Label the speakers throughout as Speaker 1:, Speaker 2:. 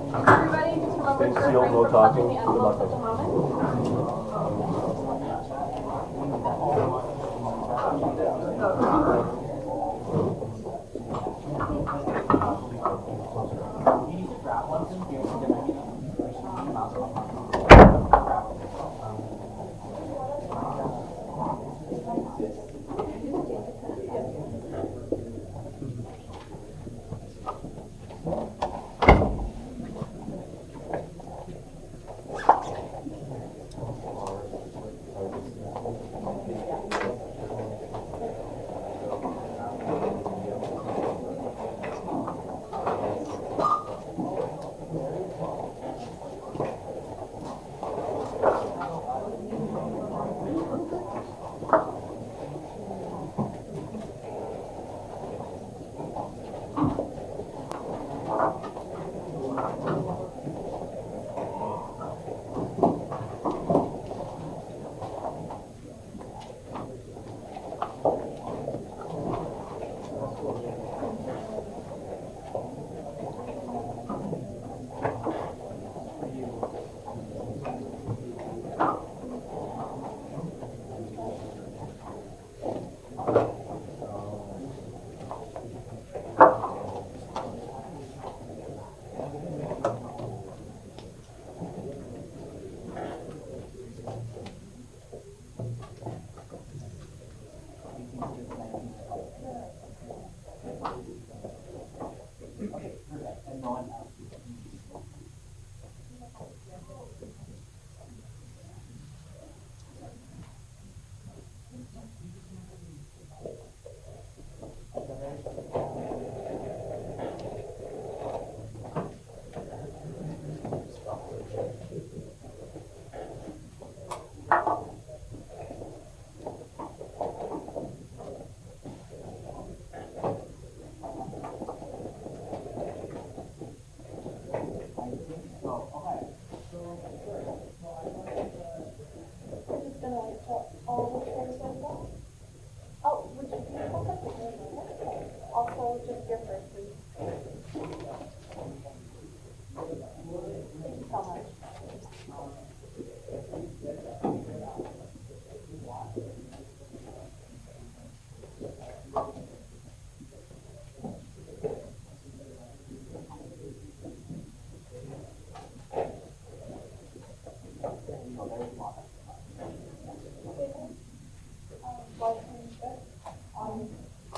Speaker 1: Everybody, just remember to refrain from touching the envelopes at the moment.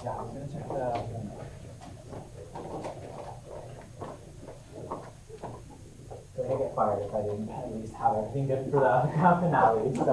Speaker 2: Yeah, I was going to check the... So I get fired if I didn't at least have everything good for the grand finale, so...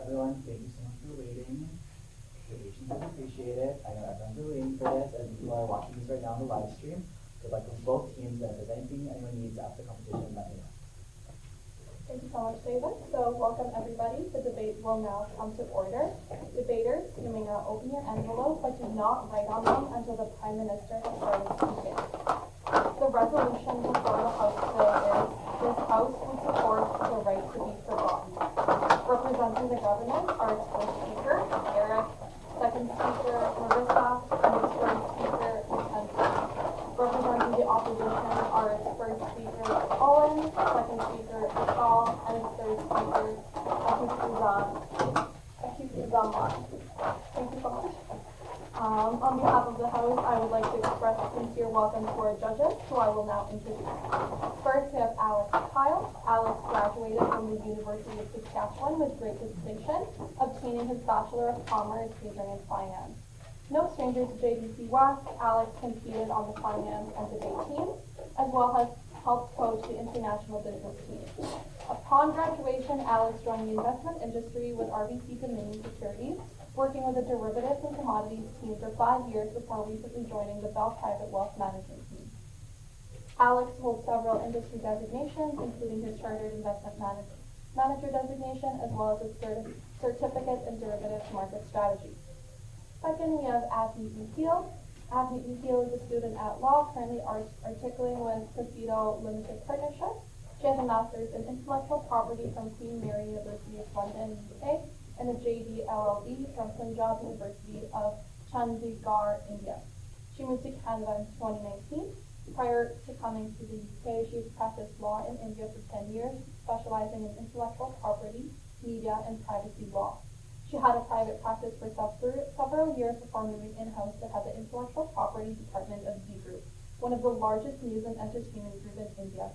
Speaker 2: Everyone, thank you so much for waiting. Your patience is appreciated. I know everyone's been waiting for this, and people are watching this right now on the live stream. Good luck with both teams, and if there's anything anyone needs after the competition, let me know.
Speaker 1: Thank you so much, David. So welcome everybody. The debate will now come to order. Debaters, you may now open your envelope, but do not write on them until the Prime Minister has started speaking. The resolution before the House today is, this House would support the right to be forgotten. Representing the government are its first speaker, Eric, second speaker, Marissa, and its third speaker, Lieutenant are its first speaker, Owen, second speaker, Ishal, and its third speaker, Akifuzamar. Thank you so much. On behalf of the host, I would like to express a sincere welcome to our judges, who I will now introduce. First, we have Alex Kyle. Alex graduated from the University of Saskatchewan with great distinction, obtaining his Bachelor of Commerce majoring in Finance. No stranger to JDC West, Alex competed on the finance and debate teams, as well as helped coach the international business team. Upon graduation, Alex joined the investment industry with RBC Dominion Securities, working with the derivatives and commodities team for 5 years before recently joining the Bell Private Wealth Management team. Alex holds several industry designations, including his Chartered Investment Manager designation, as well as his certificate in derivatives market strategy. Second, we have Avni Nikhil. Avni Nikhil is a student at law, currently articulating with Casito Limited Partnership. She has a master's in intellectual property from Queen Mary University of London, UK, and a JD LLB from Punjab University of Chandigarh, India. She moved to Canada in 2019. Prior to coming to the UK, she has practiced law in India for 10 years, specializing in intellectual property, media, and privacy law. She had a private practice for several years before moving in-house to head the intellectual property department of Z Group, one of the largest news and entertainment groups in India.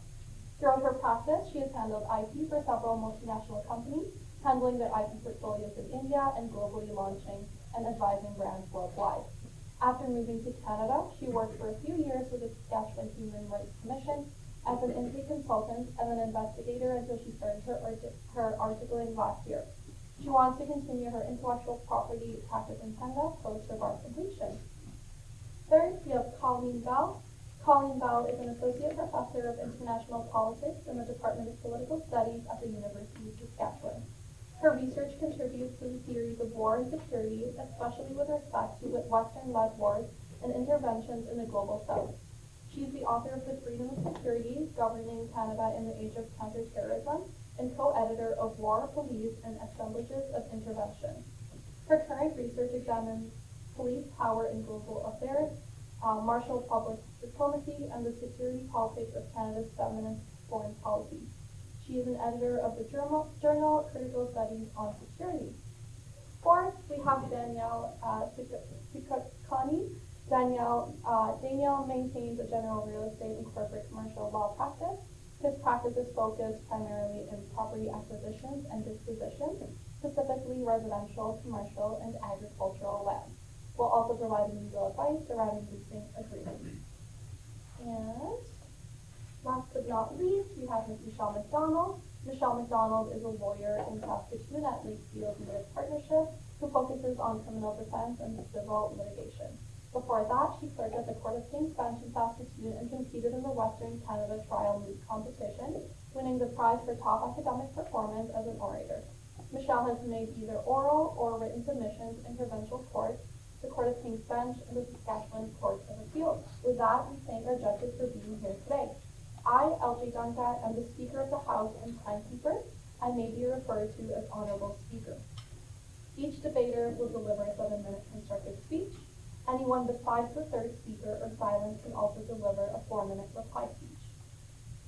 Speaker 1: Throughout her practice, she has handled IP for several multinational companies, handling their IP portfolios in India and globally launching and advising brands worldwide. After moving to Canada, she worked for a few years with the Saskatchewan Human Rights Commission as an intake consultant and an investigator until she started her articling last year. She wants to continue her intellectual property practice in Canada post her bar completion. Third, we have Colleen Bell. Colleen Bell is an associate professor of international politics in the Department of Political Studies at the University of Saskatchewan. Her research contributes to the theories of war and security, especially with respect to Western-led wars and interventions in the global south. She is the author of The Freedom of Security, Governing Canada in the Age of Counterterrorism, and co-editor of War, Police, and Assemblages of Intervention. Her current research examines police power in global affairs, martial public diplomacy, and the security politics of Canada's feminist foreign policy. She is an editor of the journal Critical Studies on Security. Fourth, we have Danielle Sikakani. Danielle maintains a general real estate and corporate commercial law practice. His practice is focused primarily in property acquisitions and dispositions, specifically residential, commercial, and agricultural land, while also providing legal advice surrounding leasing agreements. And last but not least, we have Ms. Michelle McDonald. Michelle McDonald is a lawyer in Saskatchewan at Lakefield Limited Partnership who focuses on criminal defense and civil litigation. Before that, she clerked at the Court of King's Bench in Saskatchewan and competed in the Western Canada Trial Moot competition, winning the prize for top academic performance as an orator. Michelle has made either oral or written submissions in provincial courts, the Court of King's Bench, and the Saskatchewan Court of Appeal. With that, we thank our judges for being here today. I, LJ Duncan, am the Speaker of the House and timekeeper. I may be referred to as Honorable Speaker. Each debater will deliver a 7-minute constructive speech. Anyone besides the third speaker or silent can also deliver a 4-minute reply speech.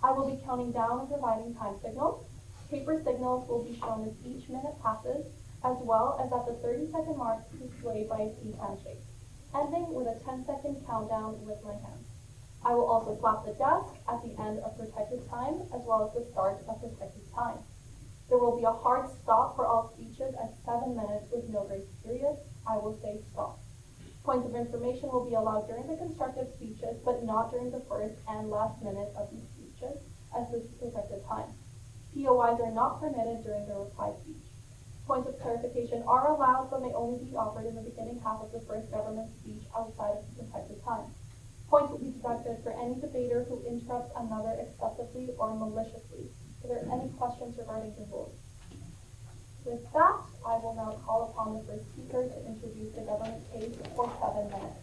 Speaker 1: I will be counting down and providing time signals. Paper signals will be shown as each minute passes, as well as at the 30-second mark displayed by a peace handshake, ending with a 10-second countdown with my hand. I will also slap the desk at the end of protected time, as well as the start of protected time. There will be a hard stop for all speeches at 7 minutes with no grace period. I will say stop. Points of information will be allowed during the constructive speeches, but not during the first and last minute of these speeches, as this is protected time. POIs are not permitted during the reply speech. Points of clarification are allowed, but may only be offered in the beginning half of the first government speech outside of the protected time. Points will be deducted for any debater who interrupts another excessively or maliciously. Are there any questions regarding the rules? With that, I will now call upon the first speaker to introduce the government case for 7 minutes.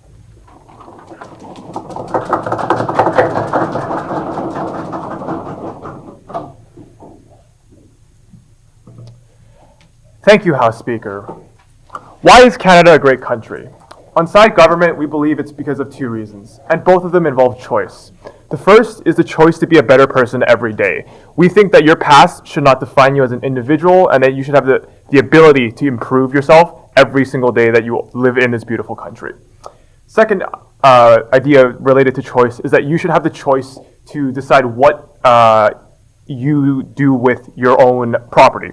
Speaker 3: Thank you, House Speaker. Why is Canada a great country? On side government, we believe it's because of two reasons, and both of them involve choice. The first is the choice to be a better person every day. We think that your past should not define you as an individual, and that you should have the ability to improve yourself every single day that you live in this beautiful country. Second idea related to choice is that you should have the choice to decide what you do with your own property.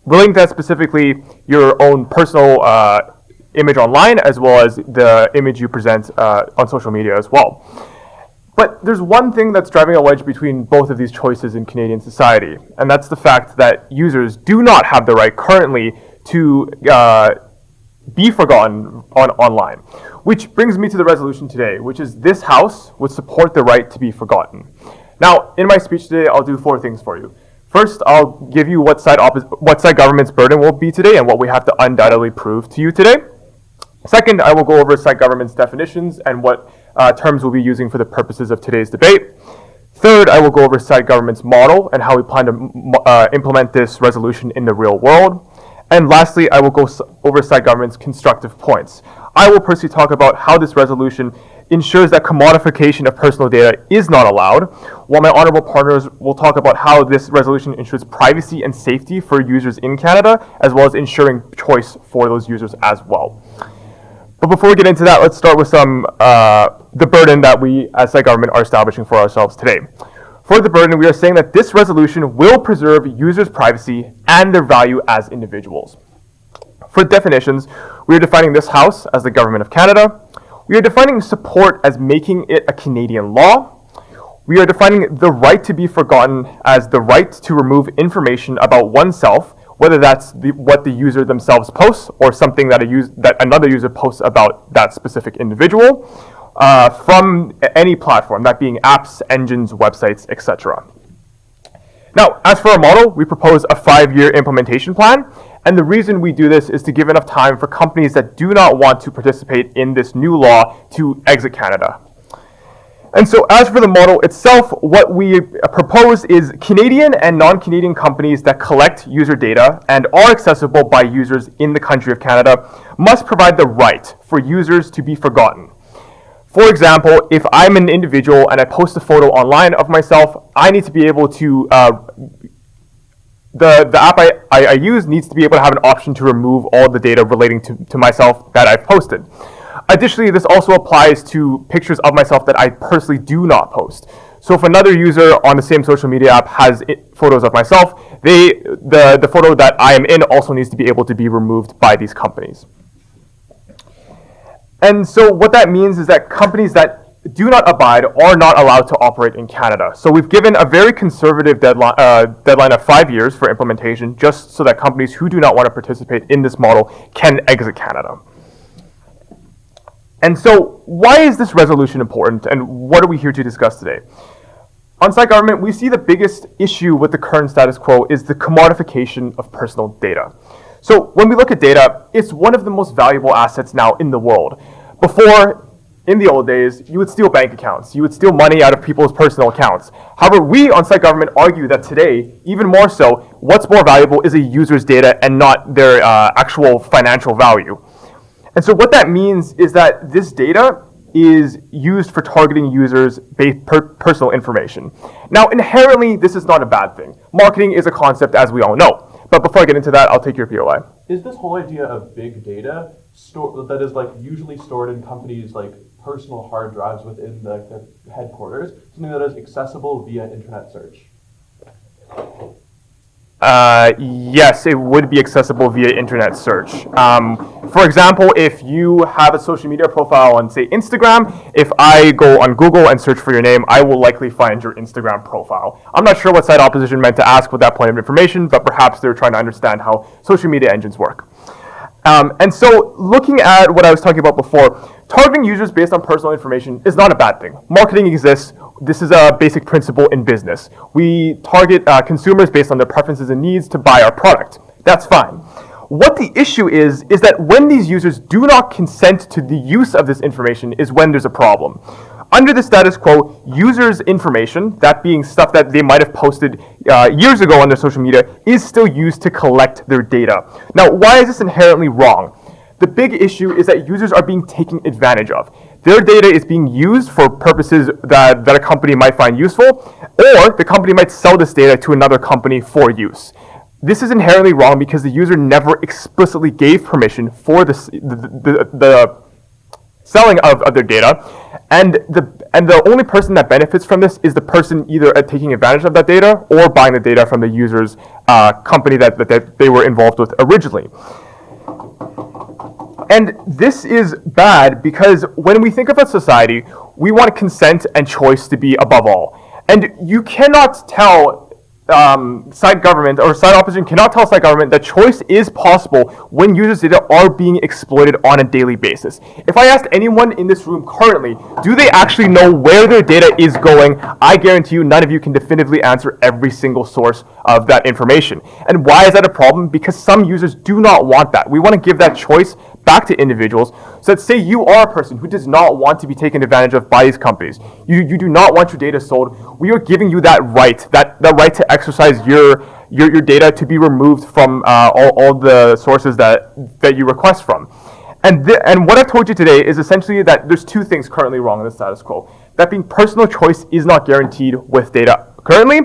Speaker 3: Relating to that specifically, your own personal image online, as well as the image you present on social media as well. But there's one thing that's driving a wedge between both of these choices in Canadian society, and that's the fact that users do not have the right currently to be forgotten online. Which brings me to the resolution today, which is this House would support the right to be forgotten. Now, in my speech today, I'll do 4 things for you. First, I'll give you what side government's burden will be today and what we have to undoubtedly prove to you today. Second, I will go over side government's definitions and what terms we'll be using for the purposes of today's debate. Third, I will go over side government's model and how we plan to implement this resolution in the real world. And lastly, I will go over side government's constructive points. I will personally talk about how this resolution ensures that commodification of personal data is not allowed, while my honorable partners will talk about how this resolution ensures privacy and safety for users in Canada, as well as ensuring choice for those users as well. But before we get into that, let's start with the burden that we as side government are establishing for ourselves today. For the burden, we are saying that this resolution will preserve users' privacy and their value as individuals. For definitions, we are defining this House as the Government of Canada. We are defining support as making it a Canadian law. We are defining the right to be forgotten as the right to remove information about oneself, whether that's what the user themselves posts or something that another user posts about that specific individual, from any platform, that being apps, engines, websites, etc. Now, as for our model, we propose a 5-year implementation plan, and the reason we do this is to give enough time for companies that do not want to participate in this new law to exit Canada. And so as for the model itself, what we propose is Canadian and non-Canadian companies that collect user data and are accessible by users in the country of Canada must provide the right for users to be forgotten. For example, if I'm an individual and I post a photo online of myself, I need to be able to, the app I use needs to be able to have an option to remove all the data relating to myself that I've posted. Additionally, this also applies to pictures of myself that I personally do not post. So if another user on the same social media app has photos of myself, the photo that I am in also needs to be able to be removed by these companies. And so what that means is that companies that do not abide are not allowed to operate in Canada. So we've given a very conservative deadline of 5 years for implementation, just so that companies who do not want to participate in this model can exit Canada. And so why is this resolution important, and what are we here to discuss today? On site government, we see the biggest issue with the current status quo is the commodification of personal data. So when we look at data, it's one of the most valuable assets now in the world. Before, in the old days, you would steal bank accounts, you would steal money out of people's personal accounts. However, we on site government argue that today, even more so, what's more valuable is a user's data and not their actual financial value. And so what that means is that this data is used for targeting users' personal information. Now, inherently, this is not a bad thing. Marketing is a concept, as we all know. But before I get into that, I'll take your POI.
Speaker 4: Is this whole idea of big data that is usually stored in companies' personal hard drives within their headquarters something that is accessible via internet search?
Speaker 3: Yes, it would be accessible via internet search. For example, if you have a social media profile on, say, Instagram, if I go on Google and search for your name, I will likely find your Instagram profile. I'm not sure what side opposition meant to ask with that point of information, but perhaps they're trying to understand how social media engines work. And so looking at what I was talking about before, targeting users based on personal information is not a bad thing. Marketing exists. This is a basic principle in business. We target consumers based on their preferences and needs to buy our product. That's fine. What the issue is that when these users do not consent to the use of this information is when there's a problem. Under the status quo, users' information, that being stuff that they might have posted years ago on their social media, is still used to collect their data. Now, why is this inherently wrong? The big issue is that users are being taken advantage of. Their data is being used for purposes that a company might find useful, or the company might sell this data to another company for use. This is inherently wrong because the user never explicitly gave permission for the selling of their data, and the only person that benefits from this is the person either taking advantage of that data or buying the data from the user's company that they were involved with originally. And this is bad because when we think about society, we want consent and choice to be above all. And you cannot tell side government or side opposition cannot tell side government that choice is possible when users' data are being exploited on a daily basis. If I asked anyone in this room currently, do they actually know where their data is going? I guarantee you none of you can definitively answer every single source of that information. And why is that a problem? Because some users do not want that. We want to give that choice back to individuals. So that say you are a person who does not want to be taken advantage of by these companies. You do not want your data sold. We are giving you that right, that right to exercise your data to be removed from all the sources that you request from. And what I've told you today is essentially that there's two things currently wrong in the status quo. That being personal choice is not guaranteed with data currently,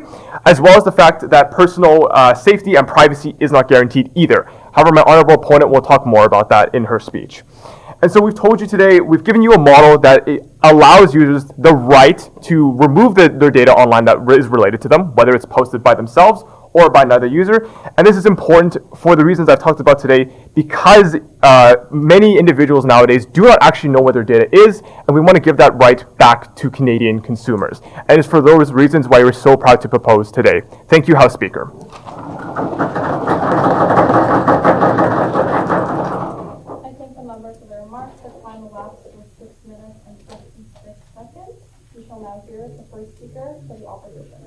Speaker 3: as well as the fact that personal safety and privacy is not guaranteed either. However, my honorable opponent will talk more about that in her speech. And so we've told you today, we've given you a model that allows users the right to remove their data online that is related to them, whether it's posted by themselves or by another user. And this is important for the reasons I've talked about today, because many individuals nowadays do not actually know where their data is, and we want to give that right back to Canadian consumers. And it's for those reasons why we're so proud to propose today. Thank you, House Speaker.
Speaker 1: I thank the member for their remarks. The time elapsed was 6 minutes and 56 seconds. We shall now hear the first speaker for the opposition.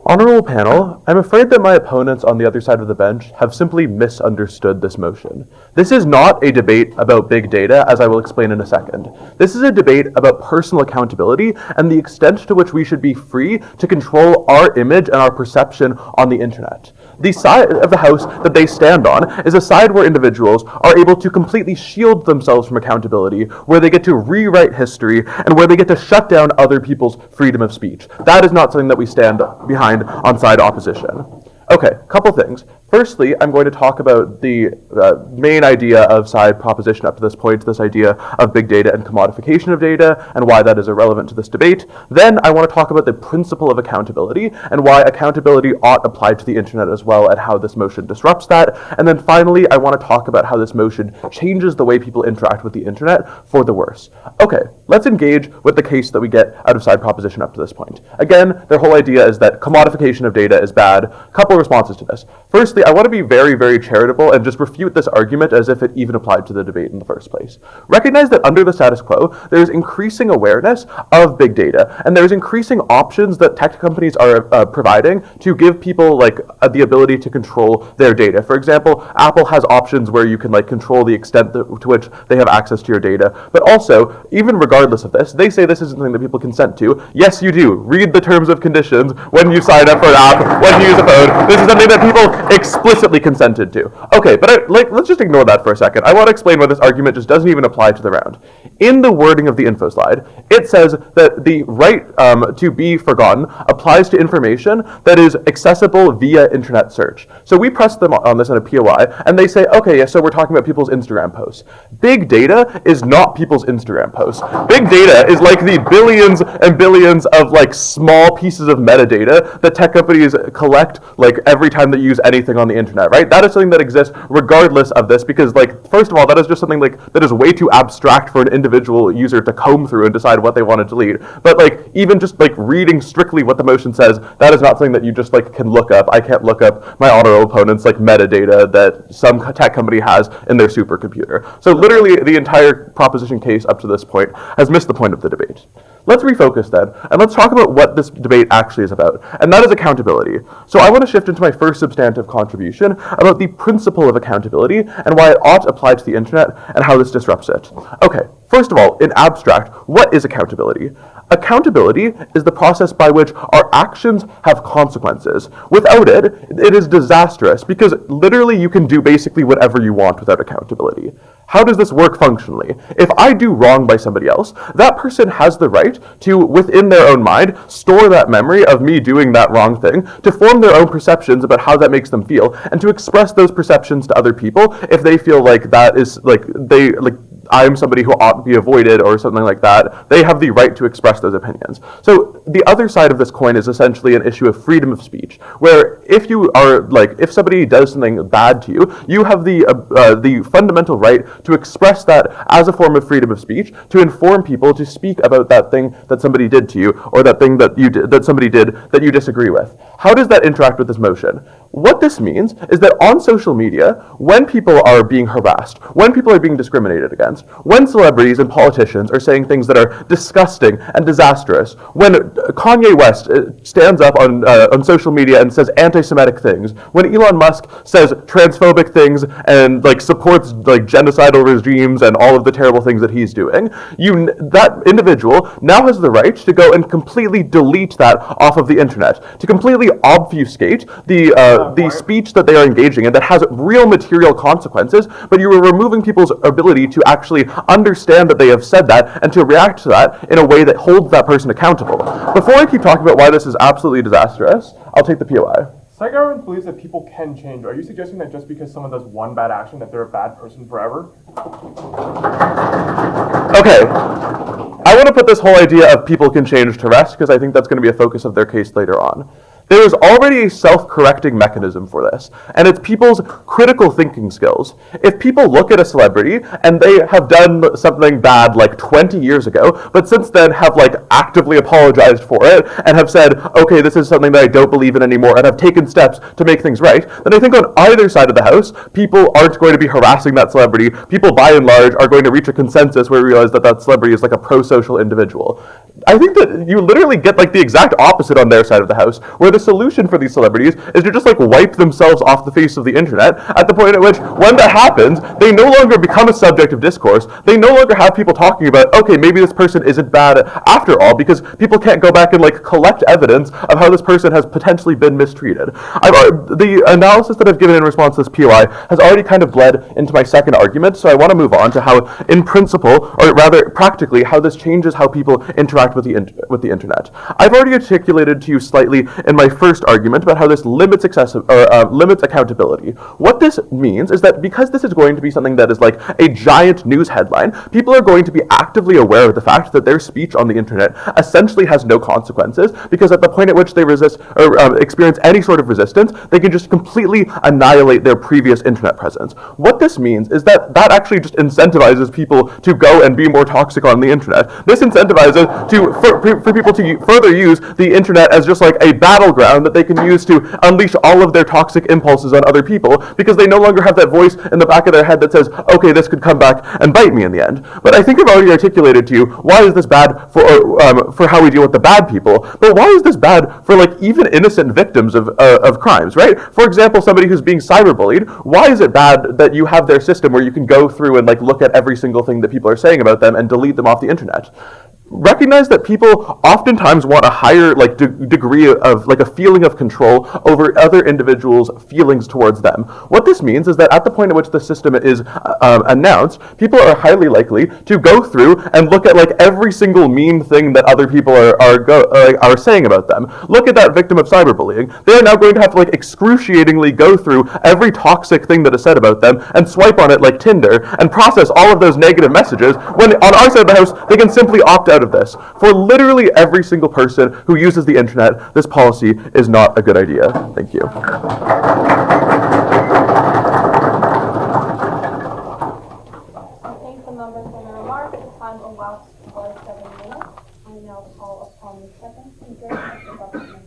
Speaker 4: Honorable panel, I'm afraid that my opponents on the other side of the bench have simply misunderstood this motion. This is not a debate about big data, as I will explain in a second. This is a debate about personal accountability and the extent to which we should be free to control our image and our perception on the internet. The side of the House that they stand on is a side where individuals are able to completely shield themselves from accountability, where they get to rewrite history, and where they get to shut down other people's freedom of speech. That is not something that we stand behind on side opposition. Okay, couple things. Firstly, I'm going to talk about the main idea of side proposition up to this point, this idea of big data and commodification of data, and why that is irrelevant to this debate. Then I want to talk about the principle of accountability, and why accountability ought apply to the internet as well, and how this motion disrupts that. And then finally, I want to talk about how this motion changes the way people interact with the internet for the worse. Okay, let's engage with the case that we get out of side proposition up to this point. Again, their whole idea is that commodification of data is bad. Couple responses to this. Firstly, I want to be very, very charitable and just refute this argument as if it even applied to the debate in the first place. Recognize that under the status quo, there is increasing awareness of big data, and there's increasing options that tech companies are providing to give people the ability to control their data. For example, Apple has options where you can control the extent to which they have access to your data. But also, even regardless of this, they say this isn't something that people consent to. Yes, you do. Read the terms of conditions when you sign up for an app, when you use a phone. This is something that people explicitly consented to. Okay, but let's just ignore that for a second. I want to explain why this argument just doesn't even apply to the round. In the wording of the info slide, it says that the right to be forgotten applies to information that is accessible via internet search. So we pressed them on this in a POI, and they say, okay, yeah, so we're talking about people's Instagram posts. Big data is not people's Instagram posts. Big data is like the billions and billions of small pieces of metadata that tech companies collect every time that you use anything on the internet, right? That is something that exists regardless of this, because first of all, that is just something that is way too abstract for an individual user to comb through and decide what they want to delete. But even just reading strictly what the motion says, that is not something that you just can look up. I can't look up my honorable opponent's metadata that some tech company has in their supercomputer. So literally the entire proposition case up to this point has missed the point of the debate. Let's refocus then, and let's talk about what this debate actually is about, and that is accountability. So I want to shift into my first substantive contribution about the principle of accountability and why it ought to apply to the internet and how this disrupts it. Okay, first of all, in abstract, what is accountability? Accountability is the process by which our actions have consequences. Without it, it is disastrous because literally you can do basically whatever you want without accountability. How does this work functionally? If I do wrong by somebody else, that person has the right to, within their own mind, store that memory of me doing that wrong thing, to form their own perceptions about how that makes them feel, and to express those perceptions to other people if they feel like that is, I'm somebody who ought to be avoided or something like that. They have the right to express those opinions. So the other side of this coin is essentially an issue of freedom of speech, where if you are if somebody does something bad to you, you have the fundamental right to express that as a form of freedom of speech, to inform people to speak about that thing that somebody did to you, or that thing that somebody did that you disagree with. How does that interact with this motion? What this means is that on social media, when people are being harassed, when people are being discriminated against, when celebrities and politicians are saying things that are disgusting and disastrous, when Kanye West stands up on social media and says anti-Semitic things, when Elon Musk says transphobic things and supports genocidal regimes and all of the terrible things that he's doing, that individual now has the right to go and completely delete that off of the internet, to completely obfuscate the speech that they are engaging in that has real material consequences, but you are removing people's ability to actually understand that they have said that and to react to that in a way that holds that person accountable. Before I keep talking about why this is absolutely disastrous, I'll take the POI.
Speaker 3: Saskatchewan government believes that people can change. Are you suggesting that just because someone does one bad action that they're a bad person forever?
Speaker 4: Okay. I want to put this whole idea of people can change to rest because I think that's going to be a focus of their case later on. There is already a self-correcting mechanism for this, and it's people's critical thinking skills. If people look at a celebrity and they have done something bad 20 years ago, but since then have actively apologized for it and have said, okay, this is something that I don't believe in anymore and have taken steps to make things right, then I think on either side of the house, people aren't going to be harassing that celebrity. People by and large are going to reach a consensus where we realize that that celebrity is a pro-social individual. I think that you literally get the exact opposite on their side of the house, where the solution for these celebrities is to just wipe themselves off the face of the internet, at the point at which, when that happens, they no longer become a subject of discourse. They no longer have people talking about, okay, maybe this person isn't bad after all, because people can't go back and collect evidence of how this person has potentially been mistreated. The analysis that I've given in response to this POI has already kind of bled into my second argument, so I want to move on to how, in principle, or rather practically, how this changes how people interact with the internet. I've already articulated to you slightly in my first argument about how this limits accountability. What this means is that because this is going to be something that is a giant news headline, people are going to be actively aware of the fact that their speech on the internet essentially has no consequences, because at the point at which they resist or experience any sort of resistance, they can just completely annihilate their previous internet presence. What this means is that actually just incentivizes people to go and be more toxic on the internet. This incentivizes for people to further use the internet as just a battleground that they can use to unleash all of their toxic impulses on other people, because they no longer have that voice in the back of their head that says, okay, this could come back and bite me in the end. But I think I've already articulated to you why is this bad for how we deal with the bad people, but why is this bad for even innocent victims of crimes, right? For example, somebody who's being cyberbullied, why is it bad that you have their system where you can go through and look at every single thing that people are saying about them and delete them off the internet? Recognize that people oftentimes want a higher degree of a feeling of control over other individuals' feelings towards them. What this means is that at the point at which the system is announced, people are highly likely to go through and look at every single mean thing that other people are saying about them. Look at that victim of cyberbullying. They are now going to have to excruciatingly go through every toxic thing that is said about them and swipe on it like Tinder and process all of those negative messages, when on our side of the house they can simply opt out of this. For literally every single person who uses the internet, this policy is not a good idea. Thank you.
Speaker 1: Thanks the members for their remarks. The time elapsed for 7 minutes. I now call upon the second speaker of the government.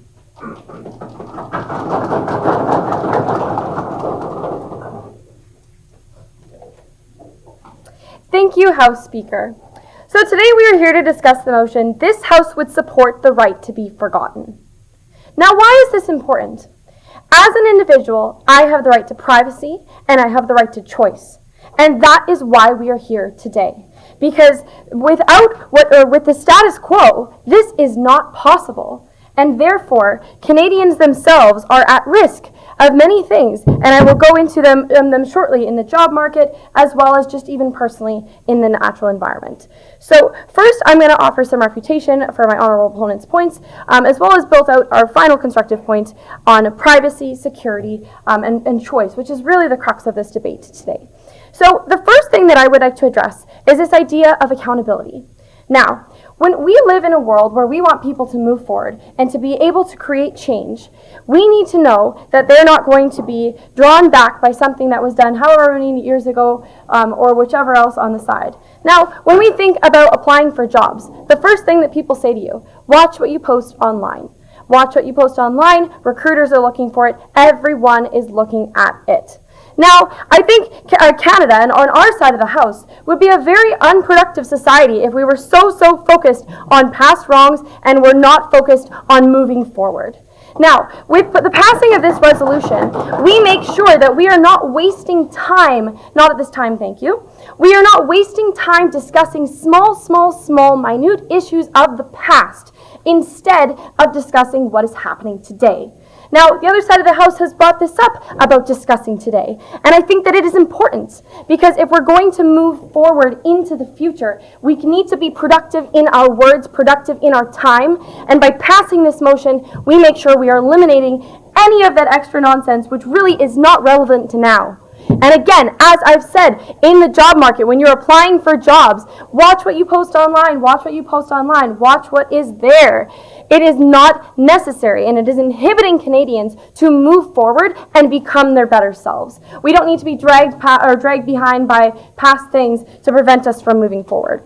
Speaker 5: Thank you, House Speaker. So So today we are here to discuss the motion, this House would support the right to be forgotten. Now, why is this important? As an individual, I have the right to privacy and I have the right to choice. And that is why we are here today. Because with the status quo, this is not possible. And therefore, Canadians themselves are at risk of many things, and I will go into them shortly in the job market, as well as just even personally in the natural environment. So first, I'm going to offer some refutation for my honorable opponent's points, as well as build out our final constructive point on privacy, security, and choice, which is really the crux of this debate today. So the first thing that I would like to address is this idea of accountability. Now, when we live in a world where we want people to move forward and to be able to create change, we need to know that they're not going to be drawn back by something that was done however many years ago or whichever else on the side. Now, when we think about applying for jobs, the first thing that people say to you, watch what you post online. Watch what you post online, recruiters are looking for it, everyone is looking at it. Now, I think Canada, and on our side of the house, would be a very unproductive society if we were so focused on past wrongs and were not focused on moving forward. Now, with the passing of this resolution, we make sure that we are not wasting time, not at this time, thank you, we are not wasting time discussing small, minute issues of the past, instead of discussing what is happening today. Now, the other side of the house has brought this up about discussing today, and I think that it is important because if we're going to move forward into the future, we need to be productive in our words, productive in our time, and by passing this motion, we make sure we are eliminating any of that extra nonsense which really is not relevant to now. And again, as I've said, in the job market, when you're applying for jobs, watch what you post online, watch what is there. It is not necessary, and it is inhibiting Canadians to move forward and become their better selves. We don't need to be dragged behind by past things to prevent us from moving forward.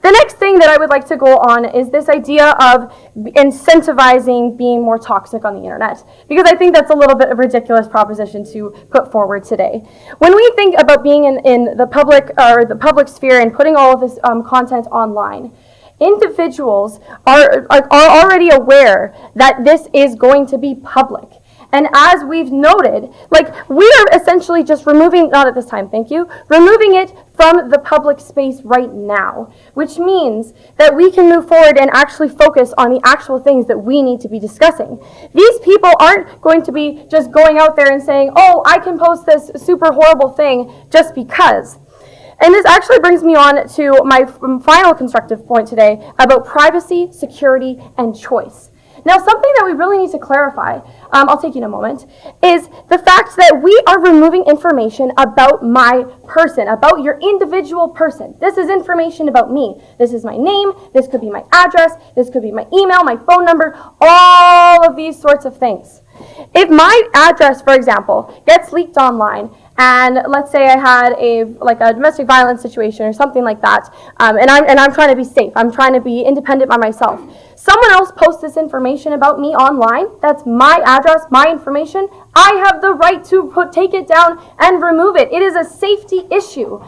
Speaker 5: The next thing that I would like to go on is this idea of incentivizing being more toxic on the internet, because I think that's a little bit of a ridiculous proposition to put forward today. When we think about being in the public sphere and putting all of this content online, individuals are already aware that this is going to be public. And as we've noted, we are essentially just removing, not at this time, thank you, removing it from the public space right now, which means that we can move forward and actually focus on the actual things that we need to be discussing. These people aren't going to be just going out there and saying, oh, I can post this super horrible thing just because. And this actually brings me on to my final constructive point today about privacy, security, and choice. Now, something that we really need to clarify, I'll take you in a moment, is the fact that we are removing information about my person, about your individual person. This is information about me. This is my name, this could be my address, this could be my email, my phone number, all of these sorts of things. If my address, for example, gets leaked online, and let's say I had a domestic violence situation or something like that, and I'm trying to be safe, I'm trying to be independent by myself. Someone else posts this information about me online, that's my address, my information, I have the right to take it down and remove it. It is a safety issue.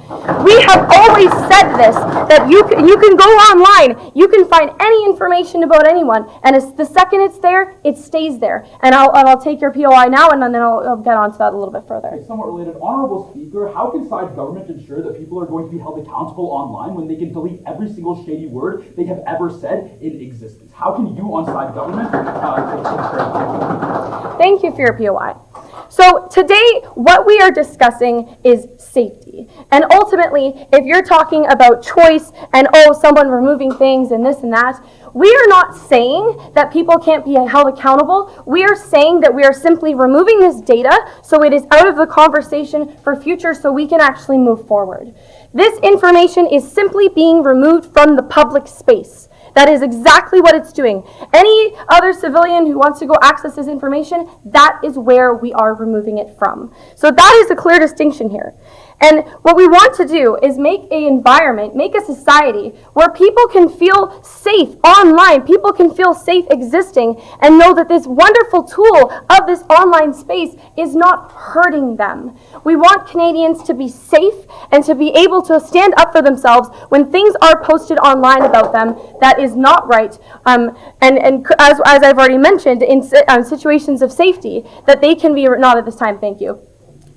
Speaker 5: We have always said this, that you can go online, you can find any information about anyone, and the second it's there, it stays there. And I'll take your POI now, and then I'll get on to that a little bit further.
Speaker 6: Okay, somewhat related. Honorable Speaker, how can side government ensure that people are going to be held accountable online when they can delete every single shady word they have ever said in existence? How can you on side government
Speaker 5: Thank you for your POI. So today, what we are discussing is safety. And ultimately, if you're talking about choice and, someone removing things and this and that, we are not saying that people can't be held accountable. We are saying that we are simply removing this data so it is out of the conversation for future so we can actually move forward. This information is simply being removed from the public space. That is exactly what it's doing. Any other civilian who wants to go access this information, that is where we are removing it from. So that is a clear distinction here. And what we want to do is make an environment, make a society where people can feel safe online, people can feel safe existing, and know that this wonderful tool of this online space is not hurting them. We want Canadians to be safe and to be able to stand up for themselves when things are posted online about them that is not right. And as I've already mentioned, in situations of safety, that they can be, not at this time, thank you,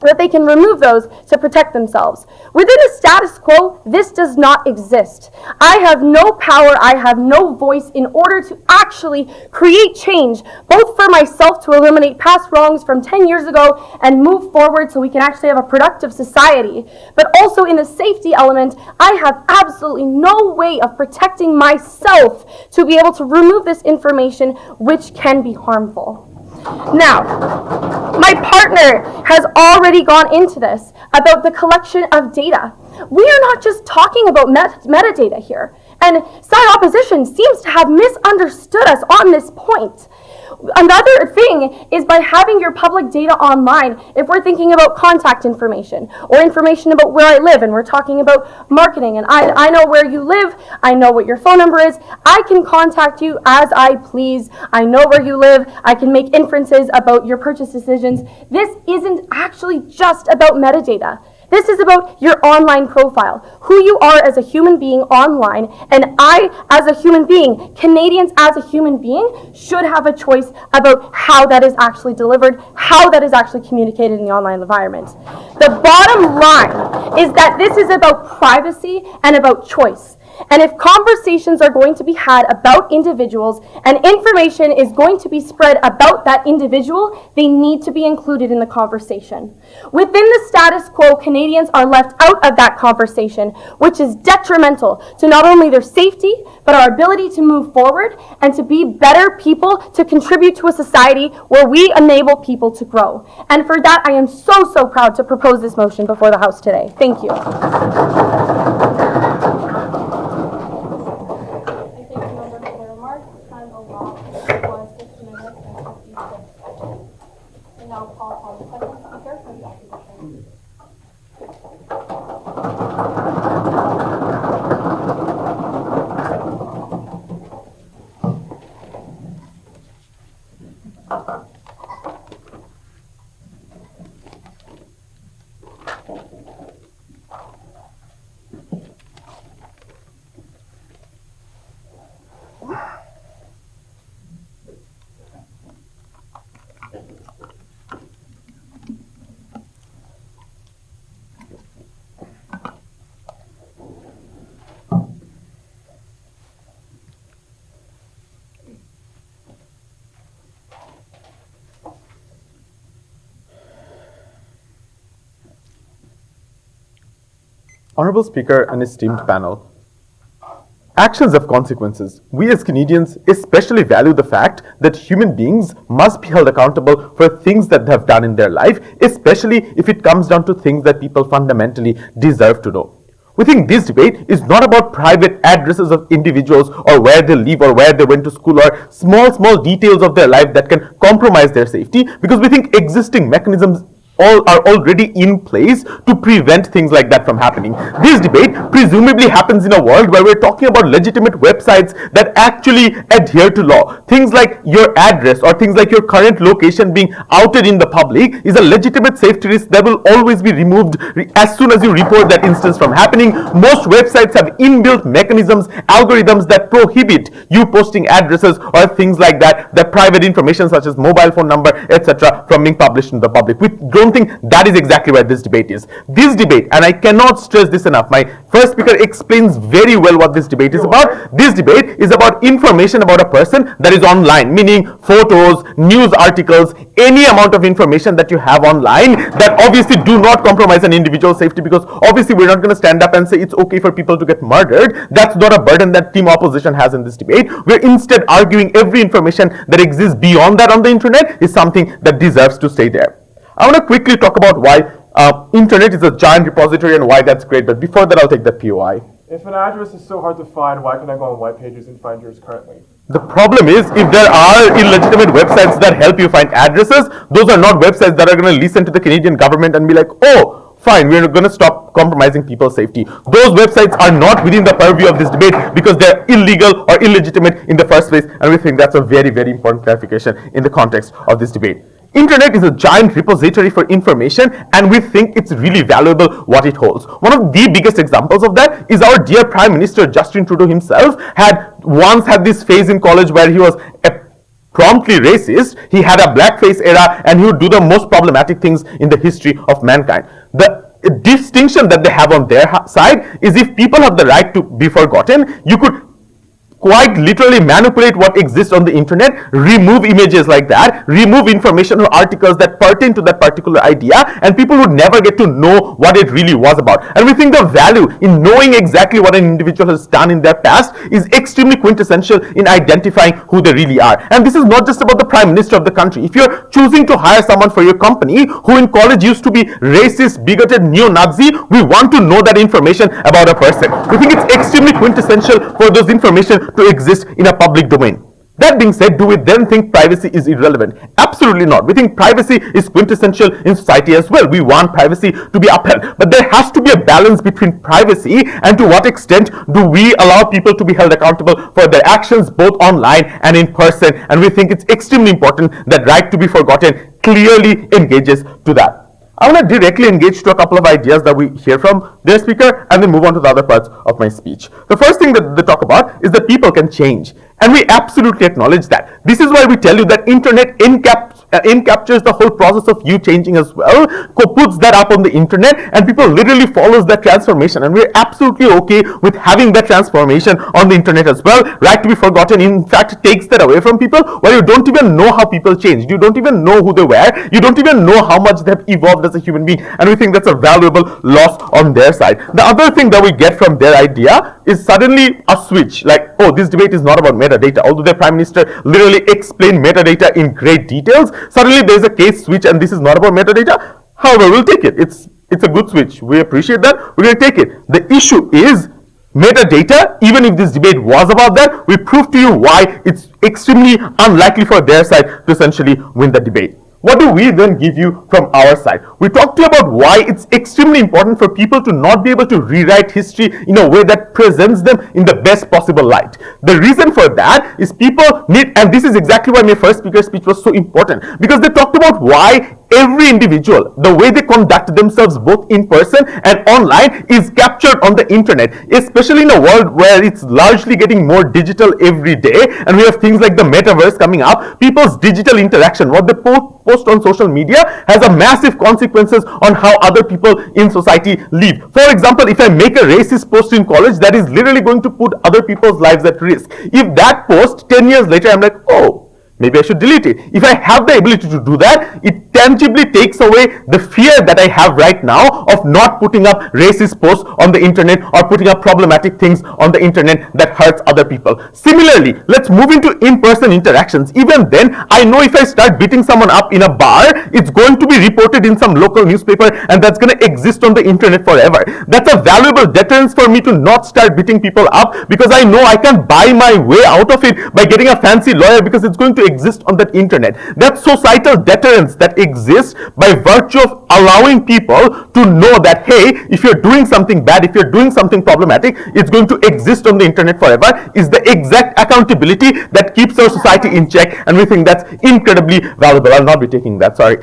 Speaker 5: that they can remove those to protect themselves. Within the status quo, this does not exist. I have no power, I have no voice in order to actually create change, both for myself to eliminate past wrongs from 10 years ago and move forward so we can actually have a productive society, but also in the safety element, I have absolutely no way of protecting myself to be able to remove this information which can be harmful. Now, my partner has already gone into this about the collection of data. We are not just talking about metadata here, and side opposition seems to have misunderstood us on this point. Another thing is by having your public data online, if we're thinking about contact information or information about where I live, and we're talking about marketing, and I know where you live, I know what your phone number is, I can contact you as I please, I know where you live, I can make inferences about your purchase decisions. This isn't actually just about metadata. This is about your online profile, who you are as a human being online, and I, as a human being, Canadians as a human being, should have a choice about how that is actually delivered, how that is actually communicated in the online environment. The bottom line is that this is about privacy and about choice. And if conversations are going to be had about individuals and information is going to be spread about that individual, they need to be included in the conversation. Within the status quo, Canadians are left out of that conversation, which is detrimental to not only their safety, but our ability to move forward and to be better people to contribute to a society where we enable people to grow. And for that, I am so proud to propose this motion before the House today. Thank you.
Speaker 1: And now call upon the second speaker for the opposition.
Speaker 4: Honorable Speaker and esteemed panel, actions have consequences. We as Canadians especially value the fact that human beings must be held accountable for things that they have done in their life, especially if it comes down to things that people fundamentally deserve to know. We think this debate is not about private addresses of individuals or where they live or where they went to school or small details of their life that can compromise their safety, because we think existing mechanisms are already in place to prevent things like that from happening. This debate presumably happens in a world where we're talking about legitimate websites that actually adhere to law. Things like your address or things like your current location being outed in the public is a legitimate safety risk that will always be removed as soon as you report that instance from happening. Most websites have inbuilt mechanisms, algorithms that prohibit you posting addresses or things like that, that private information such as mobile phone number, etc., from being published in the public. We don't think that is exactly where this debate is. This debate, and I cannot stress this enough, my first speaker explains very well what this debate is about. This debate is about information about a person that is online, meaning photos, news articles, any amount of information that you have online that obviously do not compromise an individual's safety, because obviously we're not going to stand up and say it's okay for people to get murdered. That's not a burden that team opposition has in this debate. We're instead arguing every information that exists beyond that on the internet is something that deserves to stay there. I want to quickly talk about why internet is a giant repository and why that's great, but before that I'll take the POI.
Speaker 3: If an address is so hard to find, why can I go on white pages and find yours currently?
Speaker 4: The problem is, if there are illegitimate websites that help you find addresses, those are not websites that are going to listen to the Canadian government and be like, oh, fine, we're going to stop compromising people's safety. Those websites are not within the purview of this debate because they're illegal or illegitimate in the first place, and we think that's a very, very important clarification in the context of this debate. Internet is a giant repository for information, and we think it's really valuable what it holds. One of the biggest examples of that is our dear Prime Minister Justin Trudeau himself once had this phase in college where he was promptly racist. He had a blackface era, and he would do the most problematic things in the history of mankind. The distinction that they have on their side is if people have the right to be forgotten, you could quite literally manipulate what exists on the internet, remove images like that, remove information or articles that pertain to that particular idea, and people would never get to know what it really was about. And we think the value in knowing exactly what an individual has done in their past is extremely quintessential in identifying who they really are. And this is not just about the Prime Minister of the country. If you're choosing to hire someone for your company who in college used to be racist, bigoted, neo-Nazi, we want to know that information about a person. We think it's extremely quintessential for those information to exist in a public domain. That being said, do we then think privacy is irrelevant? Absolutely not. We think privacy is quintessential in society as well. We want privacy to be upheld. But there has to be a balance between privacy and to what extent do we allow people to be held accountable for their actions both online and in person. And we think it's extremely important that right to be forgotten clearly engages to that. I want to directly engage to a couple of ideas that we hear from their speaker and then move on to the other parts of my speech. The first thing that they talk about is that people can change. And we absolutely acknowledge that. This is why we tell you that internet encaptures the whole process of you changing as well, puts that up on the internet, and people literally follows that transformation. And we're absolutely okay with having that transformation on the internet as well. Right to be forgotten, in fact, takes that away from people where you don't even know how people changed. You don't even know who they were. You don't even know how much they've evolved as a human being. And we think that's a valuable loss on their side. The other thing that we get from their idea is suddenly a switch. Like, oh, this debate is not about metadata. Although the Prime Minister literally explained metadata in great details, suddenly there's a case switch and this is not about metadata. However, we'll take it. It's a good switch. We appreciate that. We're going to take it. The issue is metadata. Even if this debate was about that, we prove to you why it's extremely unlikely for their side to essentially win the debate. What do we then give you from our side? We talked to you about why it's extremely important for people to not be able to rewrite history in a way that presents them in the best possible light. The reason for that is people need, and this is exactly why my first speaker's speech was so important, because they talked about why every individual, the way they conduct themselves both in person and online, is captured on the internet, especially in a world where it's largely getting more digital every day, and we have things like the metaverse coming up. People's digital interaction, what they post on social media, has a massive consequences on how other people in society live. For example, if I make a racist post in college, that is literally going to put other people's lives at risk. If that post 10 years later, I'm like, oh, maybe I should delete it. If I have the ability to do that, it tangibly takes away the fear that I have right now of not putting up racist posts on the internet or putting up problematic things on the internet that hurts other people. Similarly, let's move into in-person interactions. Even then, I know if I start beating someone up in a bar, it's going to be reported in some local newspaper and that's going to exist on the internet forever. That's a valuable deterrence for me to not start beating people up, because I know I can buy my way out of it by getting a fancy lawyer because it's going to exist on that internet. That societal deterrence that exists by virtue of allowing people to know that, hey, if you're doing something bad, if you're doing something problematic, it's going to exist on the internet forever, is the exact accountability that keeps our society in check, and we think that's incredibly valuable. I'll not be taking that, sorry.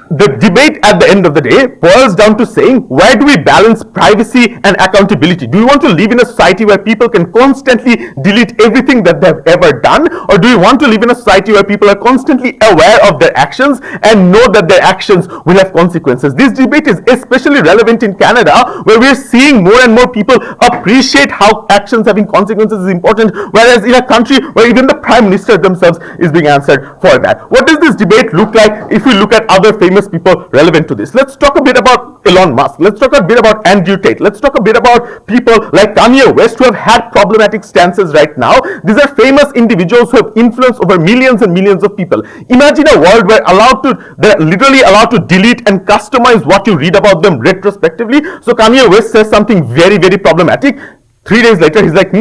Speaker 4: The debate at the end of the day boils down to saying, where do we balance privacy and accountability? Do we want to live in a society where people can constantly delete everything that they've ever done? Or do we want to live in a society where people are constantly aware of their actions and know that their actions will have consequences? This debate is especially relevant in Canada, where we're seeing more and more people appreciate how actions having consequences is important, whereas in a country where even the Prime Minister themselves is being answered for that. What does this debate look like if we look at other famous people relevant to this? Let's talk a bit about Elon Musk. Let's talk a bit about Andrew Tate. Let's talk a bit about people like Kanye West who have had problematic stances right now. These are famous individuals who have influence over millions and millions of people. Imagine a world where they're literally allowed to delete and customize what you read about them retrospectively. So Kanye West says something very, very problematic. 3 days later, he's like,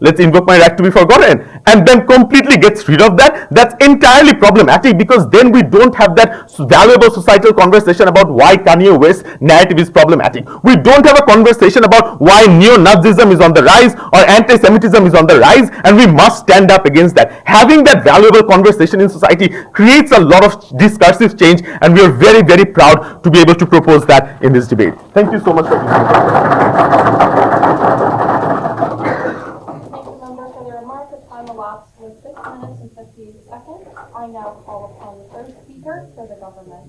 Speaker 4: let's invoke my right to be forgotten. and then completely gets rid of that, that's entirely problematic, because then we don't have that valuable societal conversation about why Kanye West's narrative is problematic. We don't have a conversation about why neo-Nazism is on the rise or anti-Semitism is on the rise, and we must stand up against that. Having that valuable conversation in society creates a lot of discursive change, and we are very, very proud to be able to propose that in this debate. Thank you so much for listening.
Speaker 1: Thank you, member, for the remark. The time elapsed was 6 minutes and 58 seconds. I now call upon the first speaker for the government.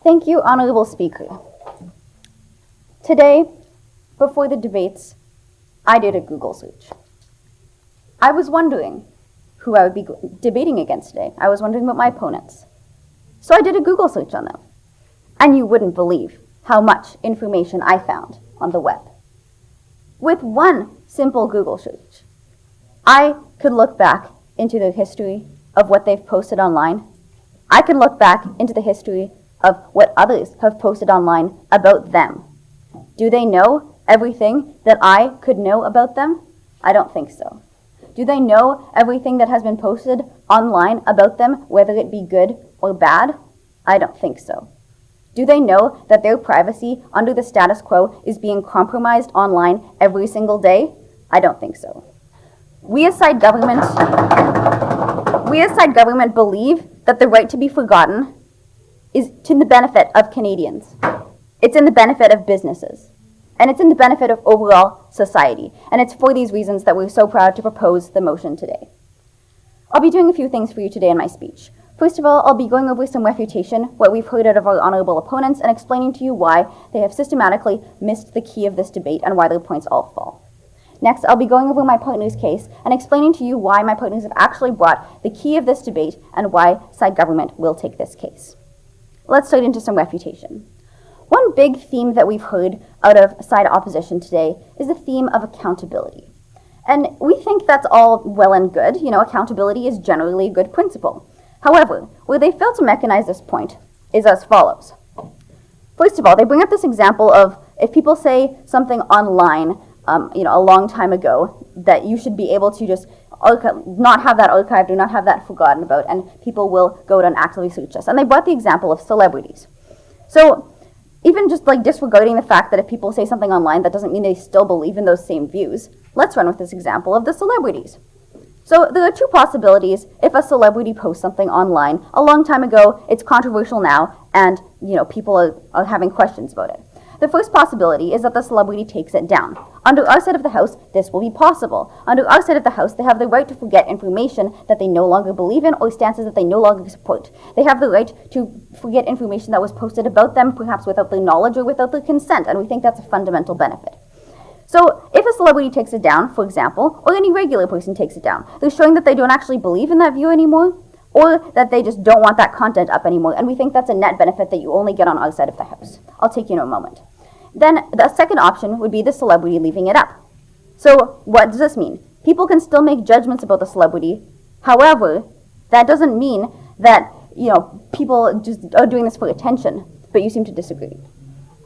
Speaker 7: Thank you, Honorable Speaker. Today, before the debates, I did a Google search. I was wondering who I would be debating against today. I was wondering about my opponents. So I did a Google search on them. And you wouldn't believe how much information I found on the web. With one simple Google search, I could look back into the history of what they've posted online. I can look back into the history of what others have posted online about them. Do they know everything that I could know about them? I don't think so. Do they know everything that has been posted online about them, whether it be good or bad? I don't think so. Do they know that their privacy under the status quo is being compromised online every single day? I don't think so. We as side government believe that the right to be forgotten is to the benefit of Canadians. It's in the benefit of businesses. And it's in the benefit of overall society. And it's for these reasons that we're so proud to propose the motion today. I'll be doing a few things for you today in my speech. First of all, I'll be going over some refutation, what we've heard out of our honorable opponents, and explaining to you why they have systematically missed the key of this debate and why their points all fall. Next, I'll be going over my partner's case and explaining to you why my partners have actually brought the key of this debate and why side government will take this case. Let's start into some refutation. One big theme that we've heard out of side opposition today is the theme of accountability. And we think that's all well and good. You know, accountability is generally a good principle. However, where they fail to mechanize this point is as follows. First of all, they bring up this example of if people say something online, a long time ago, that you should be able to just not have that archived or not have that forgotten about, and people will go out and actively search us. And they brought the example of celebrities. So even just like disregarding the fact that if people say something online, that doesn't mean they still believe in those same views. Let's run with this example of the celebrities. So there are two possibilities if a celebrity posts something online a long time ago, it's controversial now, and people are having questions about it. The first possibility is that the celebrity takes it down. Under our side of the house, this will be possible. Under our side of the house, they have the right to forget information that they no longer believe in or stances that they no longer support. They have the right to forget information that was posted about them, perhaps without their knowledge or without their consent, and we think that's a fundamental benefit. So if a celebrity takes it down, for example, or any regular person takes it down, they're showing that they don't actually believe in that view anymore, or that they just don't want that content up anymore, and we think that's a net benefit that you only get on our side of the house. I'll take you in a moment. Then the second option would be the celebrity leaving it up. So what does this mean? People can still make judgments about the celebrity. However, that doesn't mean that people just are doing this for attention, but you seem to disagree.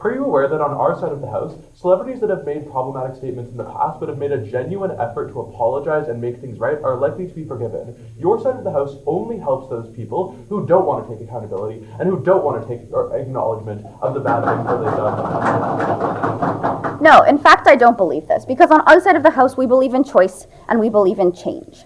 Speaker 4: Are you aware that on our side of the house, celebrities that have made problematic statements in the past but have made a genuine effort to apologize and make things right are likely to be forgiven? Your side of the house only helps those people who don't want to take accountability and who don't want to take acknowledgement of the bad things that they've done.
Speaker 7: No, in fact, I don't believe this, because on our side of the house, we believe in choice and we believe in change.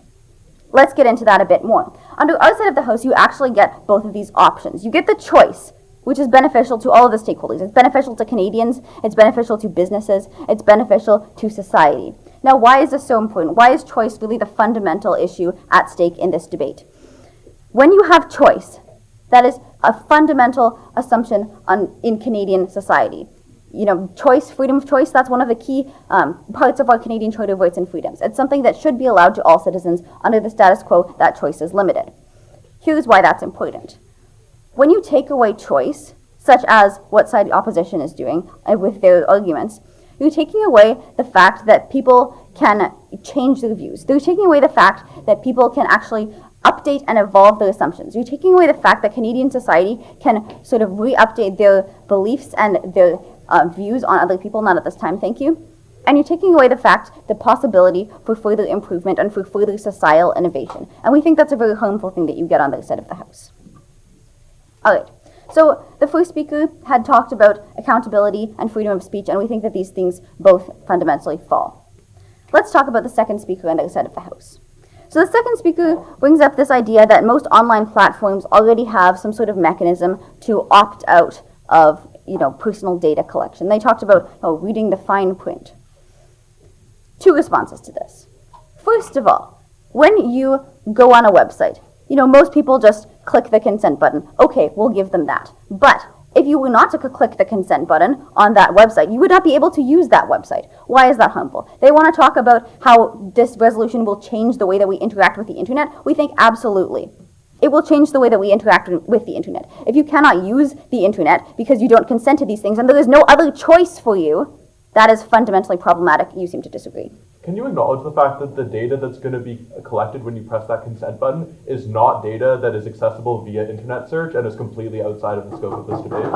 Speaker 7: Let's get into that a bit more. Under our side of the house, you actually get both of these options. You get the choice, which is beneficial to all of the stakeholders. It's beneficial to Canadians, it's beneficial to businesses, it's beneficial to society. Now, why is this so important? Why is choice really the fundamental issue at stake in this debate? When you have choice, that is a fundamental assumption in Canadian society. Choice, freedom of choice, that's one of the key parts of our Canadian Charter of Rights and Freedoms. It's something that should be allowed to all citizens. Under the status quo, that choice is limited. Here's why that's important. When you take away choice, such as what side opposition is doing with their arguments, You're taking away the fact that people can change their views. They're taking away the fact that people can actually update and evolve their assumptions. You're taking away the fact that Canadian society can sort of re-update their beliefs and their views on other people, not at this time, thank you. And you're taking away the fact, the possibility for further improvement and for further societal innovation. And we think that's a very harmful thing that you get on the side of the House. All right. So the first speaker had talked about accountability and freedom of speech, and we think that these things both fundamentally fall. Let's talk about the second speaker on the other side of the House. So the second speaker brings up this idea that most online platforms already have some sort of mechanism to opt out of, personal data collection. They talked about reading the fine print. Two responses to this. First of all, when you go on a website, most people just click the consent button. Okay, we'll give them that. But if you were not to click the consent button on that website, you would not be able to use that website. Why is that harmful? They want to talk about how this resolution will change the way that we interact with the internet. We think absolutely. It will change the way that we interact with the internet. If you cannot use the internet because you don't consent to these things and there is no other choice for you, that is fundamentally problematic. You seem to disagree.
Speaker 4: Can you acknowledge the fact that the data that's going to be collected when you press that consent button is not data that is accessible via internet search and is completely outside of the scope of this debate?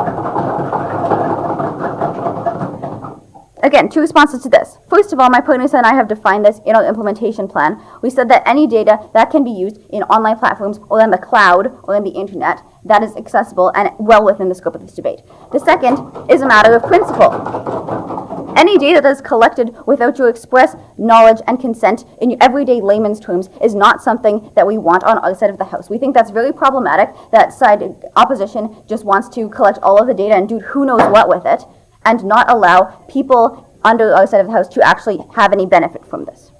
Speaker 7: Again, two responses to this. First of all, my partners and I have defined this in our implementation plan. We said that any data that can be used in online platforms or on the cloud or on the internet, that is accessible and well within the scope of this debate. The second is a matter of principle. Any data that is collected without your express knowledge and consent in your everyday layman's terms is not something that we want on our side of the House. We think that's very problematic. That side opposition just wants to collect all of the data and do who knows what with it, and not allow people under our side of the House to actually have any benefit from this.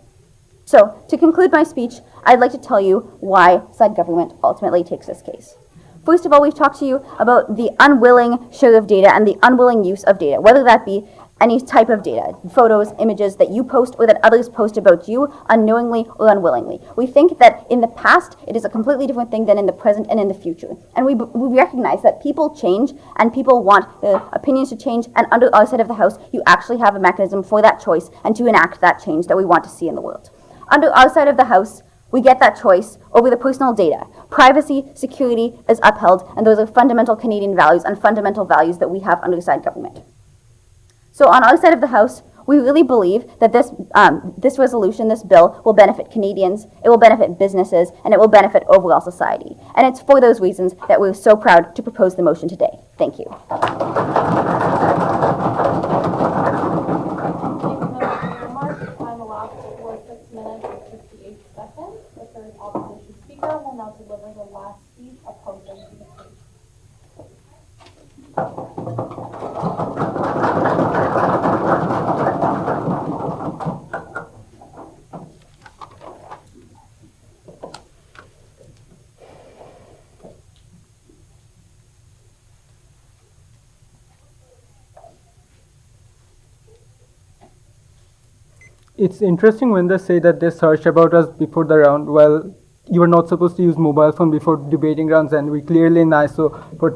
Speaker 7: So, to conclude my speech, I'd like to tell you why side government ultimately takes this case. First of all, we've talked to you about the unwilling share of data and the unwilling use of data, whether that be any type of data, photos, images that you post or that others post about you unknowingly or unwillingly. We think that in the past, it is a completely different thing than in the present and in the future. And we recognize that people change and people want their opinions to change, and under our side of the House, you actually have a mechanism for that choice and to enact that change that we want to see in the world. Under our side of the House, we get that choice over the personal data. Privacy, security is upheld, and those are fundamental Canadian values and fundamental values that we have under side government. So on our side of the House, we really believe that this resolution, this bill, will benefit Canadians, it will benefit businesses, and it will benefit overall society. And it's for those reasons that we're so proud to propose the motion today. Thank you.
Speaker 1: Thank you, members, for your remarks. Time elapsed for 6 minutes and 58 seconds. The third opposition speaker will now deliver the last speech opposing the case.
Speaker 8: It's interesting when they say that they searched about us before the round. Well, you were not supposed to use mobile phone before debating rounds, and we clearly nice so for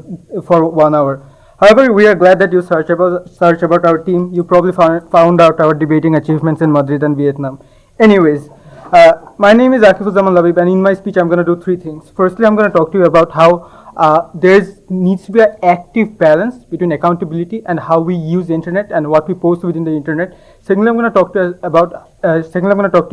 Speaker 8: 1 hour. However, we are glad that you searched about our team. You probably found out our debating achievements in Madrid and Vietnam. Anyways, my name is Akifuzzaman Labib, and in my speech I'm going to do 3 things. Firstly, I'm going to talk to you about how there needs to be an active balance between accountability and how we use the internet and what we post within the internet. Secondly, I'm going to talk to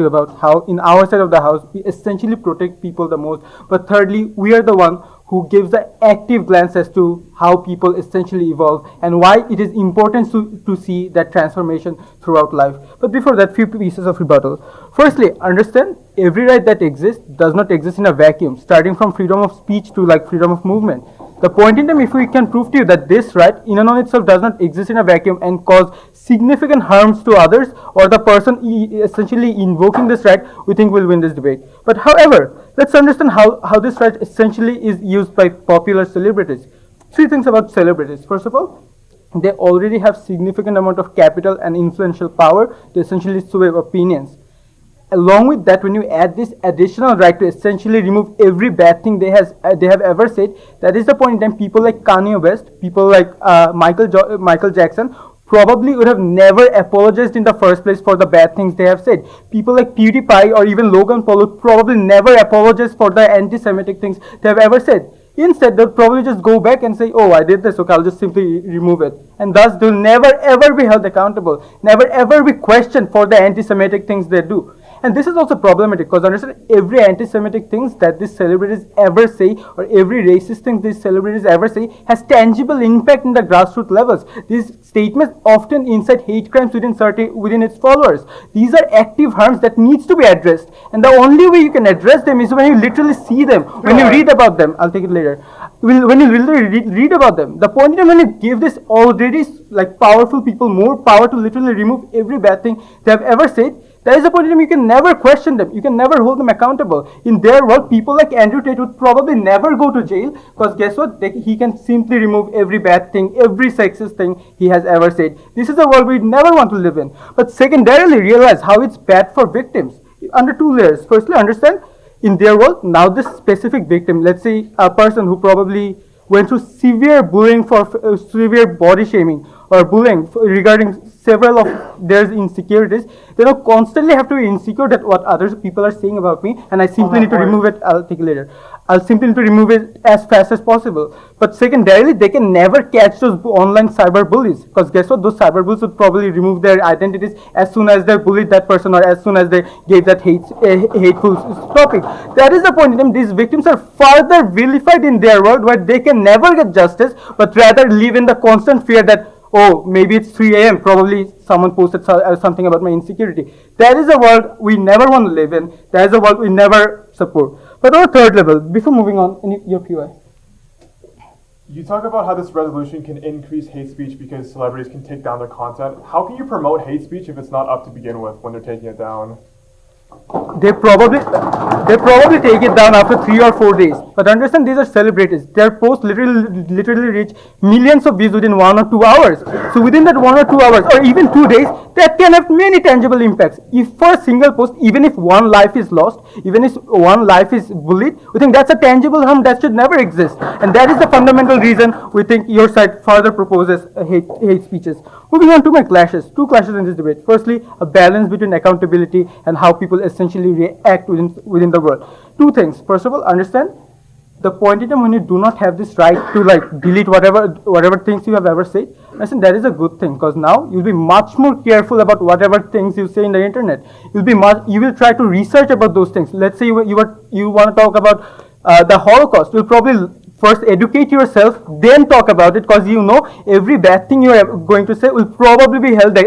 Speaker 8: you about how in our side of the House we essentially protect people the most. But thirdly, we are the one who gives the active glance as to how people essentially evolve and why it is important to see that transformation throughout life. But before that, few pieces of rebuttal. Firstly, understand every right that exists does not exist in a vacuum, starting from freedom of speech to freedom of movement. The point in time, if we can prove to you that this right in and on itself does not exist in a vacuum and cause significant harms to others or the person essentially invoking this right, we think we'll win this debate. But however, let's understand how this right essentially is used by popular celebrities. 3 things about celebrities. First of all, they already have significant amount of capital and influential power to essentially sway opinions. Along with that, when you add this additional right to essentially remove every bad thing they have ever said, that is the point in time people like Kanye West, people like Michael Jackson, probably would have never apologized in the first place for the bad things they have said. People like PewDiePie or even Logan Paul would probably never apologize for the anti-Semitic things they have ever said. Instead, they'll probably just go back and say, oh, I did this, okay, I'll just simply remove it. And thus, they'll never ever be held accountable, never ever be questioned for the anti-Semitic things they do. And this is also problematic because understand every anti-Semitic things that these celebrities ever say or every racist thing these celebrities ever say has tangible impact in the grassroots levels. These statements often incite hate crimes within its followers. These are active harms that needs to be addressed. And the only way you can address them is when you literally see them, when you read about them. I'll take it later. When you literally read about them. The point is when you give this already like powerful people more power to literally remove every bad thing they have ever said, there is a point in time you can never question them. You can never hold them accountable. In their world, people like Andrew Tate would probably never go to jail because guess what? He can simply remove every bad thing, every sexist thing he has ever said. This is a world we never want to live in. But secondarily, realize how it's bad for victims under two layers. Firstly, understand in their world, now this specific victim, let's say a person who probably went through severe bullying for severe body shaming or bullying regarding several of their insecurities, they now constantly have to be insecure that what other people are saying about me, and I simply need to remove it. I'll take it later. I'll simply need to remove it as fast as possible. But secondarily, they can never catch those online cyber bullies because guess what? Those cyber bullies would probably remove their identities as soon as they bullied that person or as soon as they gave that hateful topic. That is the point in time. These victims are further vilified in their world where they can never get justice, but rather live in the constant fear that, oh, maybe it's 3 a.m. Probably someone posted something about my insecurity. That is a world we never want to live in. That is a world we never support. But on a third level, before moving on, your PY.
Speaker 3: You talk about how this resolution can increase hate speech because celebrities can take down their content. How can you promote hate speech if it's not up to begin with when they're taking it down?
Speaker 8: They probably take it down after 3 or 4 days. But understand, these are celebrities. Their posts literally reach millions of views within 1 or 2 hours. So within that 1 or 2 hours, or even 2 days, that can have many tangible impacts. If for a single post, even if one life is lost, even if one life is bullied, we think that's a tangible harm that should never exist. And that is the fundamental reason we think your side further proposes hate speeches. Moving on to my clashes. 2 clashes in this debate. Firstly, a balance between accountability and how people essentially react within the world. 2 things. First of all, understand the point in time when you do not have this right to like delete whatever things you have ever said. I think that is a good thing because now you'll be much more careful about whatever things you say in the internet. You will try to research about those things. Let's say you want to talk about the Holocaust. You'll probably first educate yourself, then talk about it because you know every bad thing you are going to say will probably be held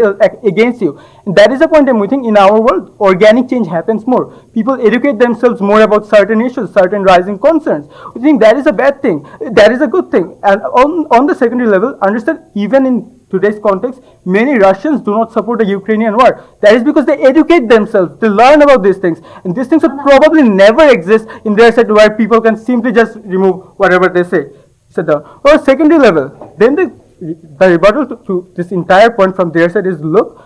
Speaker 8: against you. And that is the point we think in our world, organic change happens more. People educate themselves more about certain issues, certain rising concerns. We think that is a bad thing. That is a good thing. And on the secondary level, understand even in today's context, many Russians do not support the Ukrainian war. That is because they educate themselves, they learn about these things. And these things would probably never exist in their side where people can simply just remove whatever they say. Sit down. Or secondary level, then the rebuttal to this entire point from their side is, look,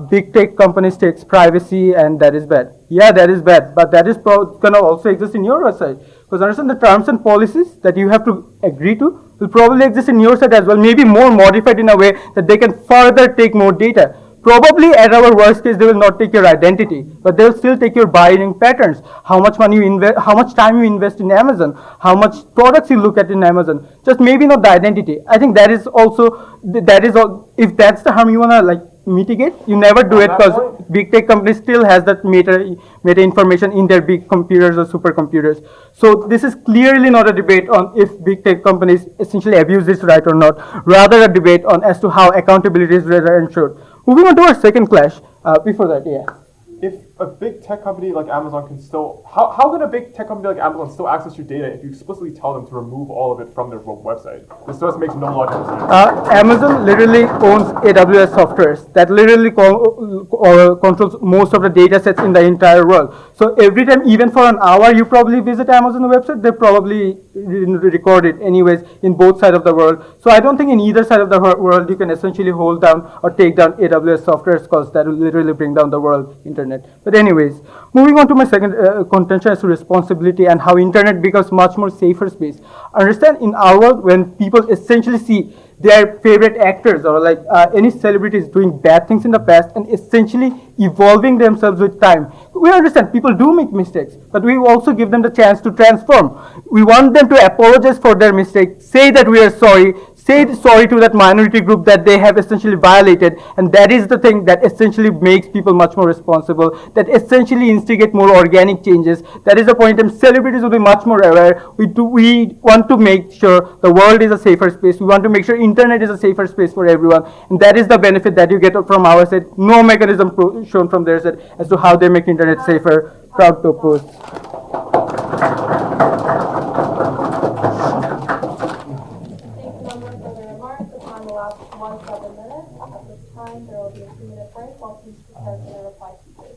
Speaker 8: big tech companies takes privacy and that is bad. Yeah, that is bad, but that is going to also exist in your side. Because understand the terms and policies that you have to agree to will probably exist in your side as well, maybe more modified in a way that they can further take more data. Probably at our worst case, they will not take your identity, but they'll still take your buying patterns, how much money you invest, how much time you invest in Amazon, how much products you look at in Amazon, just maybe not the identity. I think that is also, if that's the harm you want to like mitigate, you never do it because big tech companies still has that meta information in their big computers or supercomputers. So this is clearly not a debate on if big tech companies essentially abuse this right or not, rather a debate on as to how accountability is rather ensured. Moving on to our second clash, before that, yeah.
Speaker 3: If a big tech company like Amazon can still, how can a big tech company like Amazon still access your data if you explicitly tell them to remove all of it from their website? This just makes no logical sense.
Speaker 8: Amazon literally owns AWS softwares that literally controls most of the data sets in the entire world. So every time, even for an hour, you probably visit Amazon website, they probably record it anyways in both sides of the world. So I don't think in either side of the world you can essentially hold down or take down AWS softwares because that will literally bring down the world internet. But anyways, moving on to my second contention as to responsibility and how internet becomes much more safer space. Understand in our world when people essentially see their favorite actors or like any celebrities doing bad things in the past and essentially evolving themselves with time. We understand people do make mistakes, but we also give them the chance to transform. We want them to apologize for their mistakes, say that we are sorry, say sorry to that minority group that they have essentially violated, and that is the thing that essentially makes people much more responsible, that essentially instigate more organic changes. That is the point, and celebrities will be much more aware. We want to make sure the world is a safer space. We want to make sure internet is a safer space for everyone, and that is the benefit that you get from our side. No mechanism shown from their side as to how they make internet safer. Proud to oppose.
Speaker 1: Last 1 minutes. At this time, there will be a 2-minute break while teams prepare for their reply pieces.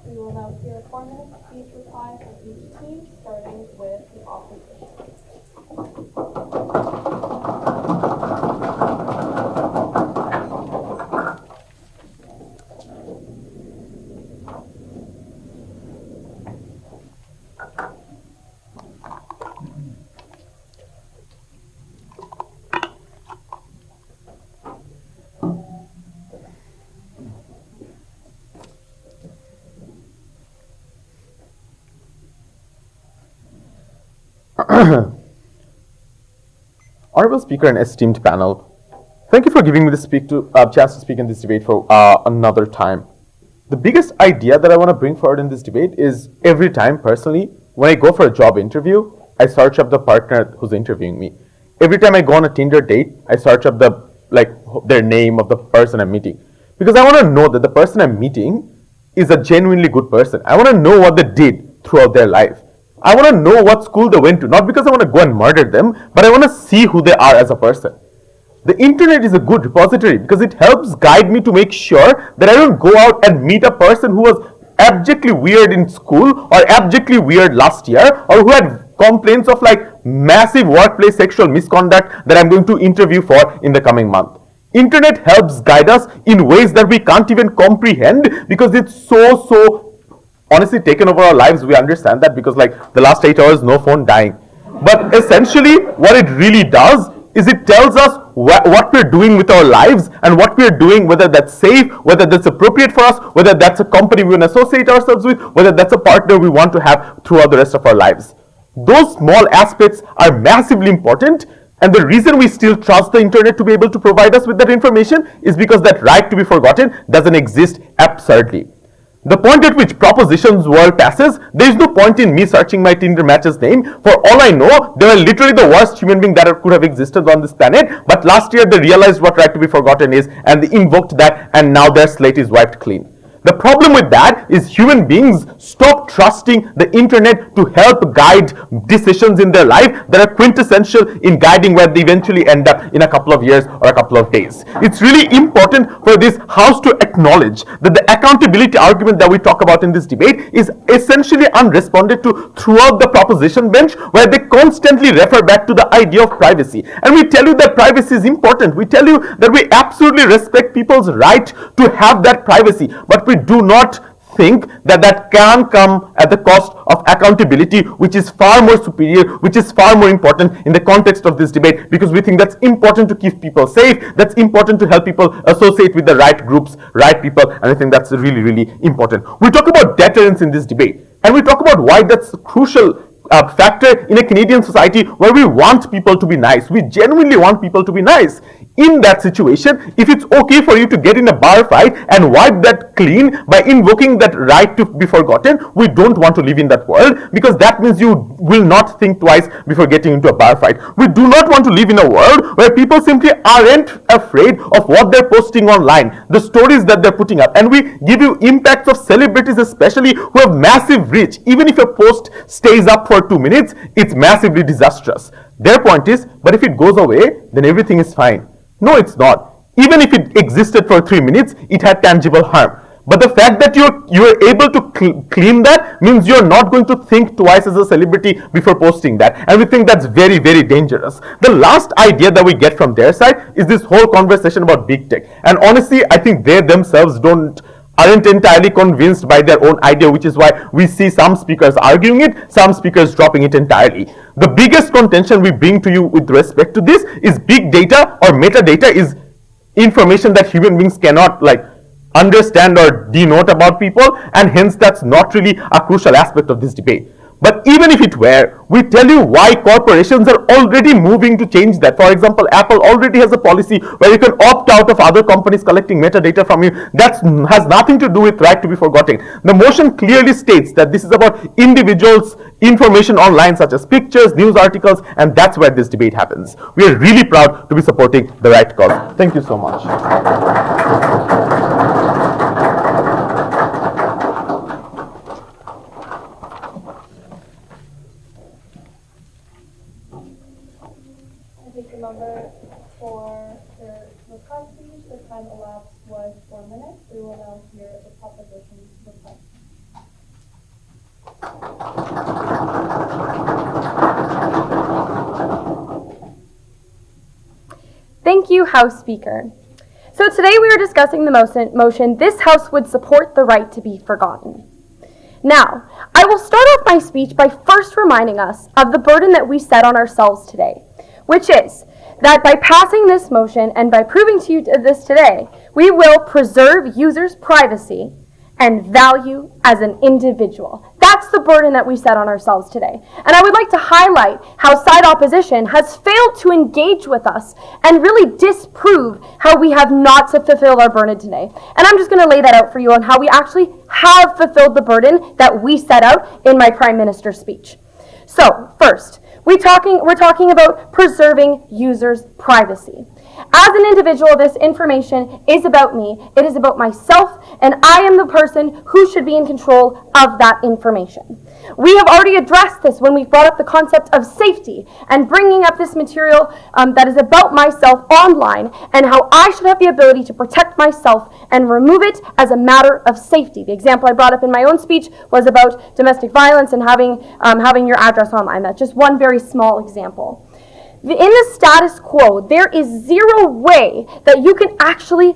Speaker 1: We will now hear 4 minutes each reply from each team, starting with the opposition.
Speaker 4: Honorable Speaker and esteemed panel, thank you for giving me the chance to speak in this debate for another time. The biggest idea that I want to bring forward in this debate is every time, personally, when I go for a job interview, I search up the partner who's interviewing me. Every time I go on a Tinder date, I search up their name of the person I'm meeting. Because I want to know that the person I'm meeting is a genuinely good person. I want to know what they did throughout their life. I want to know what school they went to, not because I want to go and murder them, but I want to see who they are as a person. The internet is a good repository because it helps guide me to make sure that I don't go out and meet a person who was abjectly weird in school or abjectly weird last year or who had complaints of massive workplace sexual misconduct that I'm going to interview for in the coming month. Internet helps guide us in ways that we can't even comprehend because it's so honestly taken over our lives. We understand that because the last 8 hours, no phone dying. But essentially what it really does is it tells us what we're doing with our lives and what we're doing, whether that's safe, whether that's appropriate for us, whether that's a company we want to associate ourselves with, whether that's a partner we want to have throughout the rest of our lives. Those small aspects are massively important, and the reason we still trust the internet to be able to provide us with that information is because that right to be forgotten doesn't exist absurdly. The point at which propositions world passes, there is no point in me searching my Tinder match's name. For all I know, they were literally the worst human being that could have existed on this planet. But last year they realized what right to be forgotten is, and they invoked that, and now their slate is wiped clean. The problem with that is human beings stop trusting the internet to help guide decisions in their life that are quintessential in guiding where they eventually end up in a couple of years or a couple of days. It's really important for this house to acknowledge that the accountability argument that we talk about in this debate is essentially unresponded to throughout the proposition bench, where they constantly refer back to the idea of privacy. And we tell you that privacy is important. We tell you that we absolutely respect people's right to have that privacy, but we do not think that that can come at the cost of accountability, which is far more superior, which is far more important in the context of this debate, because we think that's important to keep people safe, that's important to help people associate with the right groups, right people, and I think that's really, really important. We talk about deterrence in this debate, and we talk about why that's a crucial factor in a Canadian society where we want people to be nice. We genuinely want people to be nice. In that situation, if it's okay for you to get in a bar fight and wipe that clean by invoking that right to be forgotten, we don't want to live in that world, because that means you will not think twice before getting into a bar fight. We do not want to live in a world where people simply aren't afraid of what they're posting online, the stories that they're putting up, and we give you impacts of celebrities especially who have massive reach. Even if a post stays up for 2 minutes, it's massively disastrous. Their point is, but if it goes away, then everything is fine. No, it's not. Even if it existed for 3 minutes, it had tangible harm. But the fact that you're able to clean that means you're not going to think twice as a celebrity before posting that. And we think that's very, very dangerous. The last idea that we get from their side is this whole conversation about big tech. And honestly, I think they themselves aren't entirely convinced by their own idea, which is why we see some speakers arguing it, some speakers dropping it entirely. The biggest contention we bring to you with respect to this is big data or metadata is information that human beings cannot understand or denote about people, and hence that's not really a crucial aspect of this debate. But even if it were, we tell you why corporations are already moving to change that. For example, Apple already has a policy where you can opt out of other companies collecting metadata from you. That has nothing to do with right to be forgotten. The motion clearly states that this is about individuals' information online, such as pictures, news articles, and that's where this debate happens. We are really proud to be supporting the right cause. Thank you so much.
Speaker 1: The number for the request speech, the time elapsed was 4 minutes. We will now hear the proposition request.
Speaker 5: Thank you, House Speaker. So today we are discussing the motion, this House would support the right to be forgotten. Now, I will start off my speech by first reminding us of the burden that we set on ourselves today, which is that by passing this motion and by proving to you this today, we will preserve users' privacy and value as an individual. That's the burden that we set on ourselves today. And I would like to highlight how side opposition has failed to engage with us and really disprove how we have not fulfilled our burden today. And I'm just going to lay that out for you on how we actually have fulfilled the burden that we set out in my Prime Minister's speech. So, first, we're talking about preserving users' privacy. As an individual, this information is about me. It is about myself, and I am the person who should be in control of that information. We have already addressed this when we brought up the concept of safety and bringing up this material that is about myself online and how I should have the ability to protect myself and remove it as a matter of safety. The example I brought up in my own speech was about domestic violence and having your address online. That's just one very small example. In the status quo, there is zero way that you can actually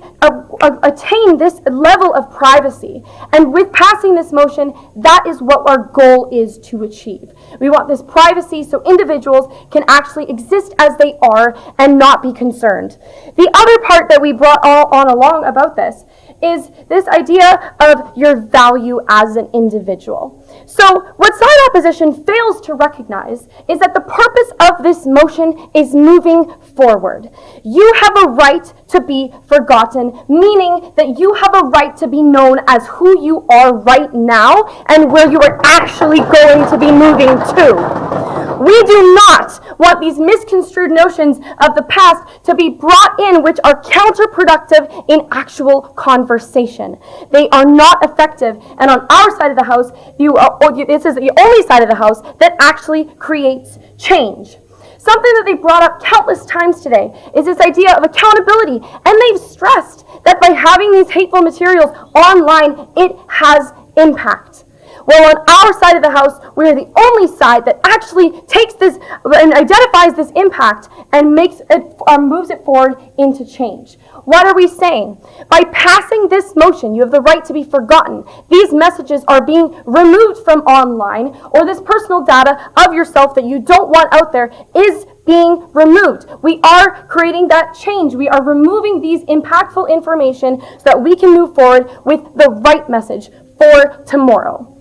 Speaker 5: attain this level of privacy. And with passing this motion, that is what our goal is to achieve. We want this privacy so individuals can actually exist as they are and not be concerned. The other part that we brought on along about this is this idea of your value as an individual. So what side opposition fails to recognize is that the purpose of this motion is moving forward. You have a right to be forgotten, meaning that you have a right to be known as who you are right now and where you are actually going to be moving to. We do not want these misconstrued notions of the past to be brought in, which are counterproductive in actual conversation. They are not effective, and on our side of the house, this is the only side of the house that actually creates change. Something that they brought up countless times today is this idea of accountability, and they've stressed that by having these hateful materials online, it has impact. Well, on our side of the house, we are the only side that actually takes this and identifies this impact and moves it forward into change. What are we saying? By passing this motion, you have the right to be forgotten. These messages are being removed from online, or this personal data of yourself that you don't want out there is being removed. We are creating that change. We are removing these impactful information so that we can move forward with the right message for tomorrow.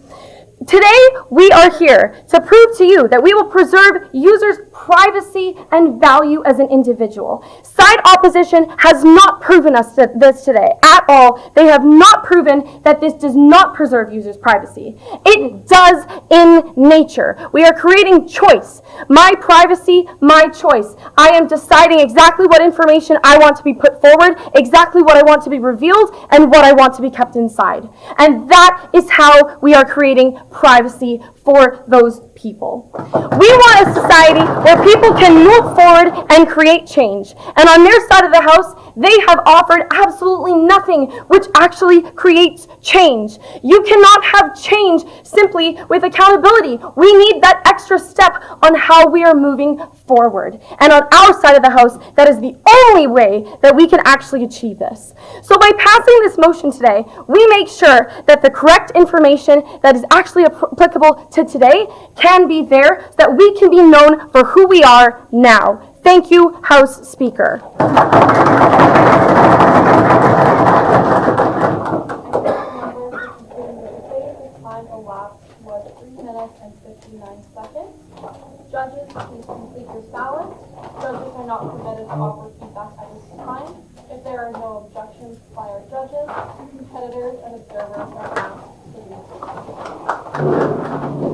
Speaker 5: Today, we are here to prove to you that we will preserve users' privacy and value as an individual. Side opposition has not proven us this today at all. They have not proven that this does not preserve users' privacy. It does in nature. We are creating choice. My privacy, my choice. I am deciding exactly what information I want to be put forward, exactly what I want to be revealed, and what I want to be kept inside. And that is how we are creating privacy for those people. We want a society where people can move forward and create change. And on their side of the house, they have offered absolutely nothing which actually creates change. You cannot have change simply with accountability. We need that extra step on how we are moving forward. And on our side of the house, that is the only way that we can actually achieve this. So by passing this motion today, we make sure that the correct information that is actually applicable to today can be there so that we can be known for who we are now. Thank you, House Speaker.
Speaker 1: Time elapsed was 3 minutes and 59 seconds. Judges, please complete your ballots. Judges are not permitted to offer feedback at this time. If there are no objections by our judges, competitors and observers are asked to leave.